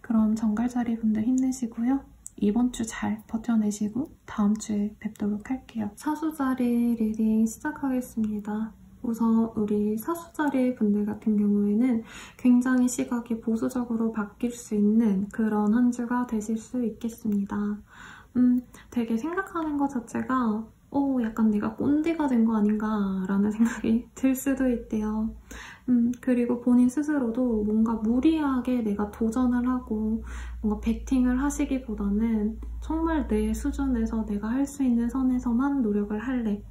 그럼 정갈자리 분들 힘내시고요. 이번 주 잘 버텨내시고 다음 주에 뵙도록 할게요. 사수자리 리딩 시작하겠습니다. 우선 우리 사수자리 분들 같은 경우에는 굉장히 시각이 보수적으로 바뀔 수 있는 그런 한 주가 되실 수 있겠습니다. 되게 생각하는 것 자체가 약간 내가 꼰대가 된 거 아닌가 라는 생각이 들 수도 있대요. 그리고 본인 스스로도 뭔가 무리하게 내가 도전을 하고 뭔가 베팅을 하시기보다는 정말 내 수준에서 내가 할 수 있는 선에서만 노력을 할래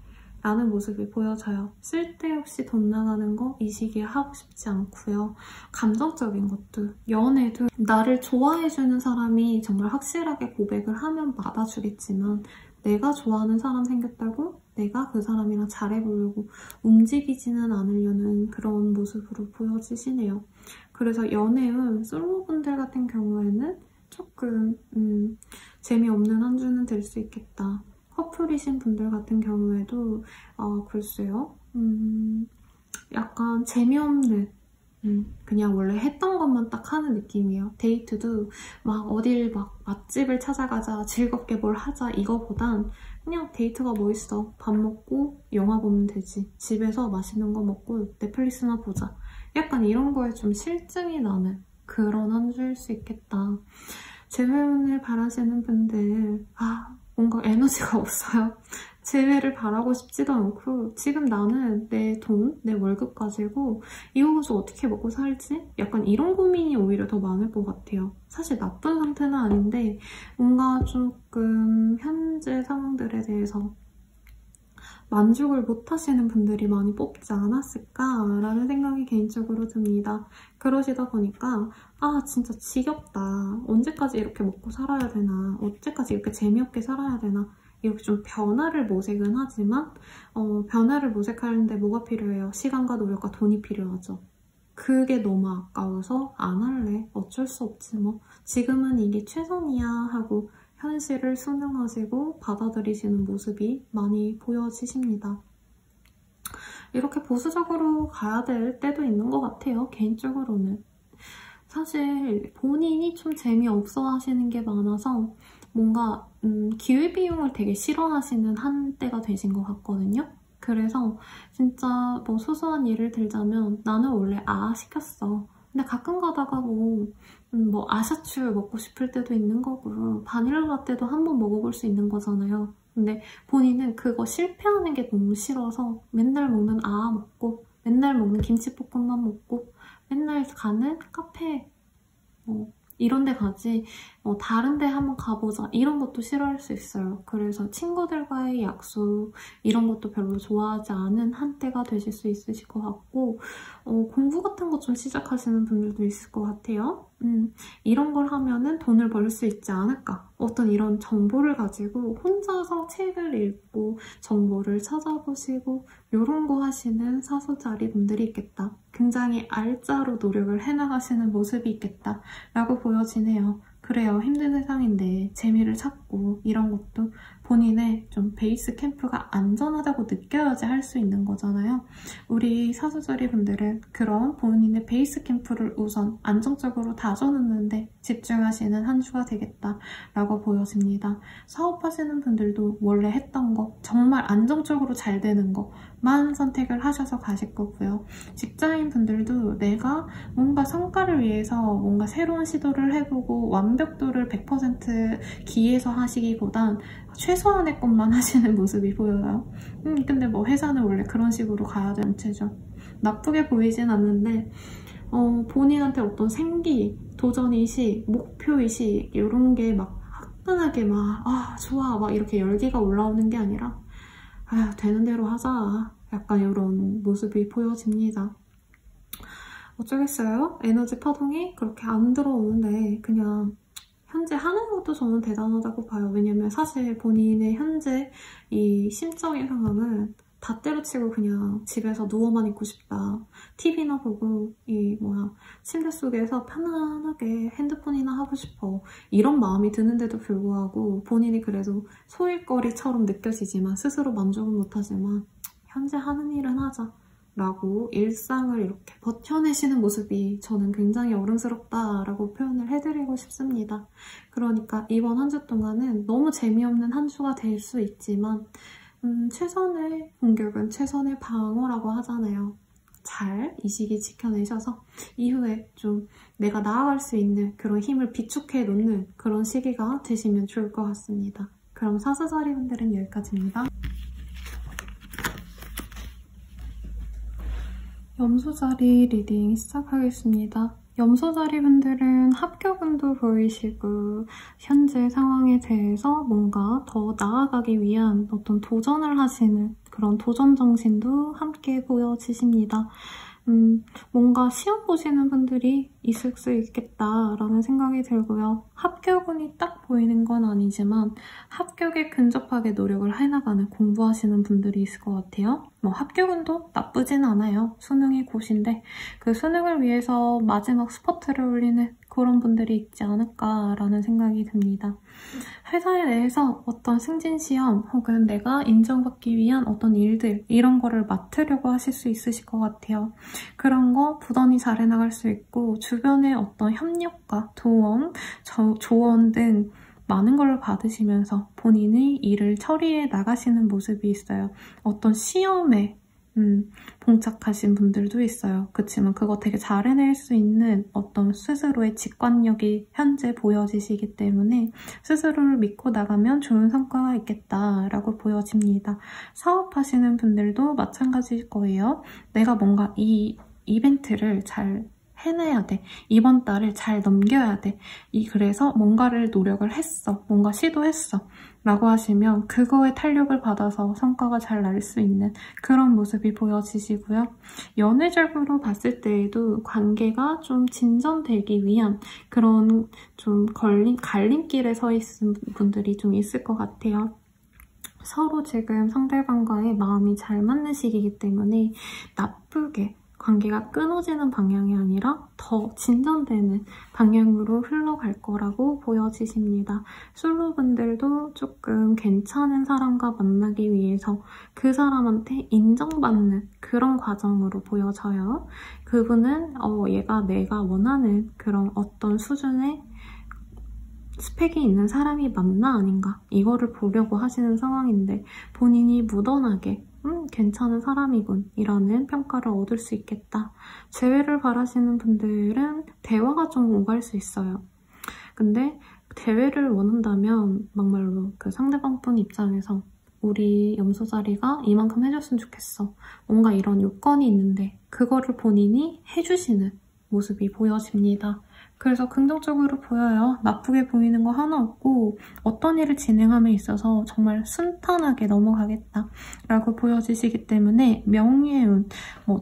라는 모습이 보여져요. 쓸데없이 돈 나가는 거 이 시기에 하고 싶지 않고요. 감정적인 것도 연애도 나를 좋아해주는 사람이 정말 확실하게 고백을 하면 받아주겠지만 내가 좋아하는 사람 생겼다고 내가 그 사람이랑 잘해보려고 움직이지는 않으려는 그런 모습으로 보여지시네요. 그래서 연애운 솔로분들 같은 경우에는 조금 재미없는 한 주는 될 수 있겠다. 커플이신 분들 같은 경우에도 글쎄요. 약간 재미없는 그냥 원래 했던 것만 딱 하는 느낌이에요. 데이트도 막 어딜 막 맛집을 찾아가자 즐겁게 뭘 하자 이거보단 그냥 데이트가 뭐 있어. 밥 먹고 영화 보면 되지. 집에서 맛있는 거 먹고 넷플릭스나 보자. 약간 이런 거에 좀 실증이 나는 그런 한 주일 수 있겠다. 재회운을 바라시는 분들 뭔가 에너지가 없어요. 재회를 바라고 싶지도 않고 지금 나는 내 돈, 내 월급 가지고 이거 가지고 어떻게 먹고 살지? 약간 이런 고민이 오히려 더 많을 것 같아요. 사실 나쁜 상태는 아닌데 뭔가 조금 현재 상황들에 대해서 만족을 못하시는 분들이 많이 뽑지 않았을까라는 생각이 개인적으로 듭니다. 그러시다 보니까 아 진짜 지겹다. 언제까지 이렇게 먹고 살아야 되나. 언제까지 이렇게 재미없게 살아야 되나. 이렇게 좀 변화를 모색은 하지만 변화를 모색하는데 뭐가 필요해요? 시간과 노력과 돈이 필요하죠. 그게 너무 아까워서 안 할래. 어쩔 수 없지 뭐. 지금은 이게 최선이야 하고 현실을 수능하시고 받아들이시는 모습이 많이 보여지십니다. 이렇게 보수적으로 가야 될 때도 있는 것 같아요. 개인적으로는. 사실 본인이 좀 재미없어 하시는 게 많아서 뭔가 기회비용을 되게 싫어하시는 한때가 되신 것 같거든요. 그래서 진짜 뭐 소소한 예를 들자면 나는 원래 시켰어. 근데 가끔 가다가 뭐 아샤추 먹고 싶을 때도 있는 거고 바닐라 라떼도 한번 먹어볼 수 있는 거잖아요. 근데 본인은 그거 실패하는 게 너무 싫어서 맨날 먹는 먹고 맨날 먹는 김치볶음밥 먹고 맨날 가는 카페 이런 데 가지 다른 데 한번 가보자 이런 것도 싫어할 수 있어요. 그래서 친구들과의 약속 이런 것도 별로 좋아하지 않은 한때가 되실 수 있으실 것 같고 공부 같은 거 좀 시작하시는 분들도 있을 것 같아요. 이런 걸 하면은 돈을 벌 수 있지 않을까. 어떤 이런 정보를 가지고 혼자서 책을 읽고 정보를 찾아보시고 이런 거 하시는 사수자리 분들이 있겠다. 굉장히 알짜로 노력을 해나가시는 모습이 있겠다 라고 보여지네요. 그래요. 힘든 세상인데 재미를 찾고 이런 것도 본인의 좀 베이스 캠프가 안전하다고 느껴야지 할 수 있는 거잖아요. 우리 사수자리 분들은 그런 본인의 베이스 캠프를 우선 안정적으로 다져놓는데 집중하시는 한 주가 되겠다라고 보여집니다. 사업하시는 분들도 원래 했던 거 정말 안정적으로 잘 되는 거만 선택을 하셔서 가실 거고요. 직장인 분들도 내가 뭔가 성과를 위해서 뭔가 새로운 시도를 해보고 완벽도를 100% 기해서 하시기보단 최소한의 것만 하시는 모습이 보여요. 근데 뭐 회사는 원래 그런 식으로 가야 되는 체죠. 나쁘게 보이진 않는데 본인한테 어떤 생기, 도전의식, 목표의식 이런 게 막 화끈하게 막 좋아 막 이렇게 열기가 올라오는 게 아니라 되는 대로 하자 약간 이런 모습이 보여집니다. 어쩌겠어요? 에너지 파동이 그렇게 안 들어오는데 그냥 현재 하는 것도 저는 대단하다고 봐요. 왜냐면 사실 본인의 현재 이 심적인 상황은 다 때려치고 그냥 집에서 누워만 있고 싶다. TV나 보고 침대 속에서 편안하게 핸드폰이나 하고 싶어. 이런 마음이 드는데도 불구하고 본인이 그래도 소일거리처럼 느껴지지만 스스로 만족은 못하지만 현재 하는 일은 하자. 라고 일상을 이렇게 버텨내시는 모습이 저는 굉장히 어른스럽다라고 표현을 해드리고 싶습니다. 그러니까 이번 한 주 동안은 너무 재미없는 한 주가 될 수 있지만 최선의 공격은 최선의 방어라고 하잖아요. 잘 이 시기 지켜내셔서 이후에 좀 내가 나아갈 수 있는 그런 힘을 비축해 놓는 그런 시기가 되시면 좋을 것 같습니다. 그럼 사수자리 분들은 여기까지입니다. 염소자리 리딩 시작하겠습니다. 염소자리 분들은 합격운도 보이시고 현재 상황에 대해서 뭔가 더 나아가기 위한 어떤 도전을 하시는 그런 도전 정신도 함께 보여지십니다. 뭔가 시험 보시는 분들이 있을 수 있겠다라는 생각이 들고요. 합격운이 딱 보이는 건 아니지만 합격에 근접하게 노력을 해나가는 공부하시는 분들이 있을 것 같아요. 합격운도 나쁘진 않아요. 수능이 곧인데 그 수능을 위해서 마지막 스퍼트를 올리는 그런 분들이 있지 않을까라는 생각이 듭니다. 회사에 대해서 어떤 승진시험 혹은 내가 인정받기 위한 어떤 일들 이런 거를 맡으려고 하실 수 있으실 것 같아요. 그런 거 부단히 잘 해나갈 수 있고 주변의 어떤 협력과 도움, 조언 등 많은 걸 받으시면서 본인의 일을 처리해 나가시는 모습이 있어요. 어떤 시험에 봉착하신 분들도 있어요. 그치만 그거 되게 잘 해낼 수 있는 어떤 스스로의 직관력이 현재 보여지시기 때문에 스스로를 믿고 나가면 좋은 성과가 있겠다라고 보여집니다. 사업하시는 분들도 마찬가지일 거예요. 내가 뭔가 이 이벤트를 잘 해내야 돼. 이번 달을 잘 넘겨야 돼. 그래서 뭔가를 노력을 했어. 뭔가 시도했어. 라고 하시면 그거에 탄력을 받아서 성과가 잘 날 수 있는 그런 모습이 보여지시고요. 연애적으로 봤을 때에도 관계가 좀 진전되기 위한 그런 좀 갈림길에 서 있는 분들이 좀 있을 것 같아요. 서로 지금 상대방과의 마음이 잘 맞는 시기이기 때문에 나쁘게 관계가 끊어지는 방향이 아니라 더 진전되는 방향으로 흘러갈 거라고 보여지십니다. 솔로분들도 조금 괜찮은 사람과 만나기 위해서 그 사람한테 인정받는 그런 과정으로 보여져요. 그분은 얘가 내가 원하는 그런 어떤 수준의 스펙이 있는 사람이 맞나 아닌가 이거를 보려고 하시는 상황인데 본인이 무던하게 괜찮은 사람이군 이라는 평가를 얻을 수 있겠다. 재회를 바라시는 분들은 대화가 좀 오갈 수 있어요. 근데 대회를 원한다면 막말로 그 상대방분 입장에서 우리 염소자리가 이만큼 해줬으면 좋겠어. 뭔가 이런 요건이 있는데 그거를 본인이 해주시는 모습이 보여집니다. 그래서 긍정적으로 보여요. 나쁘게 보이는 거 하나 없고 어떤 일을 진행함에 있어서 정말 순탄하게 넘어가겠다라고 보여지시기 때문에 명예운,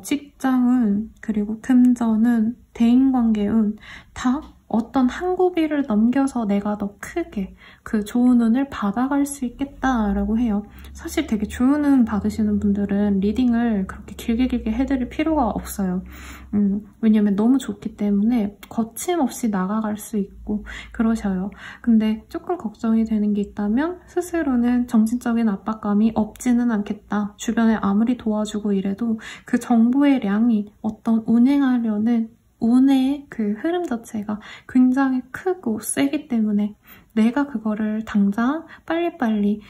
직장운, 그리고 금전운, 대인관계운 다 어떤 한 고비를 넘겨서 내가 더 크게 그 좋은 운을 받아갈 수 있겠다라고 해요. 사실 되게 좋은 운 받으시는 분들은 리딩을 그렇게 길게 해드릴 필요가 없어요. 왜냐면 너무 좋기 때문에 거침없이 나가갈 수 있고 그러셔요. 근데 조금 걱정이 되는 게 있다면 스스로는 정신적인 압박감이 없지는 않겠다. 주변에 아무리 도와주고 이래도 그 정보의 량이 어떤 운행하려는 운의 그 흐름 자체가 굉장히 크고 세기 때문에 내가 그거를 당장 빨리빨리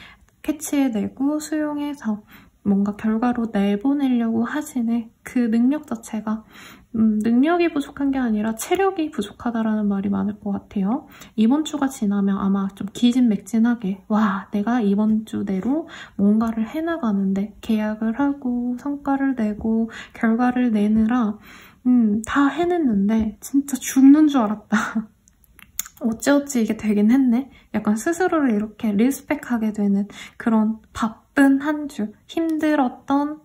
캐치해내고 수용해서 뭔가 결과로 내보내려고 하시는 그 능력 자체가 능력이 부족한 게 아니라 체력이 부족하다라는 말이 많을 것 같아요. 이번 주가 지나면 아마 좀 기진맥진하게 와 내가 이번 주 내로 뭔가를 해나가는데 계약을 하고 성과를 내고 결과를 내느라 다 해냈는데 진짜 죽는 줄 알았다. 어찌어찌 이게 되긴 했네. 약간 스스로를 이렇게 리스펙하게 되는 그런 바쁜 한 주, 힘들었던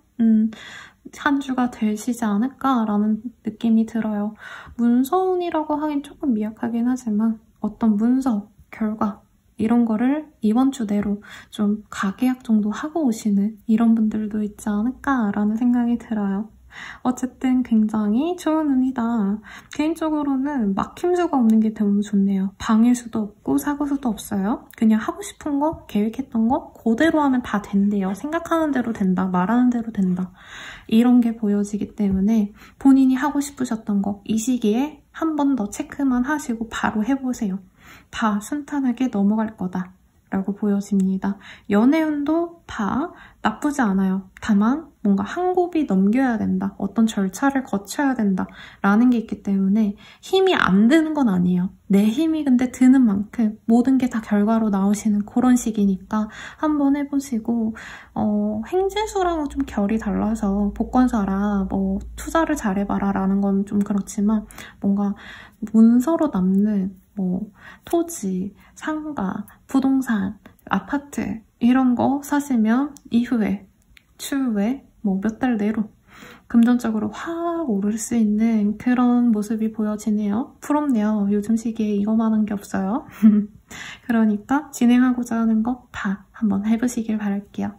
한 주가 되시지 않을까라는 느낌이 들어요. 문서운이라고 하긴 조금 미약하긴 하지만 어떤 문서, 결과 이런 거를 이번 주 내로 좀 가계약 정도 하고 오시는 이런 분들도 있지 않을까라는 생각이 들어요. 어쨌든 굉장히 좋은 운이다. 개인적으로는 막힘수가 없는 게 너무 좋네요. 방일 수도 없고 사고 수도 없어요. 그냥 하고 싶은 거, 계획했던 거 그대로 하면 다 된대요. 생각하는 대로 된다, 말하는 대로 된다. 이런 게 보여지기 때문에 본인이 하고 싶으셨던 거 이 시기에 한 번 더 체크만 하시고 바로 해보세요. 다 순탄하게 넘어갈 거다. 라고 보여집니다. 연애운도 다 나쁘지 않아요. 다만 뭔가 한 곱이 넘겨야 된다. 어떤 절차를 거쳐야 된다. 라는 게 있기 때문에 힘이 안 드는 건 아니에요. 내 힘이 근데 드는 만큼 모든 게 다 결과로 나오시는 그런 시기니까 한번 해보시고 행진수랑은 좀 결이 달라서 복권사라 투자를 잘해봐라 라는 건 좀 그렇지만 뭔가 문서로 남는 토지, 상가, 부동산, 아파트 이런 거 사시면 이후에, 추후에 몇 달 내로 금전적으로 확 오를 수 있는 그런 모습이 보여지네요. 부럽네요. 요즘 시기에 이거만한 게 없어요. 그러니까 진행하고자 하는 거 다 한번 해보시길 바랄게요.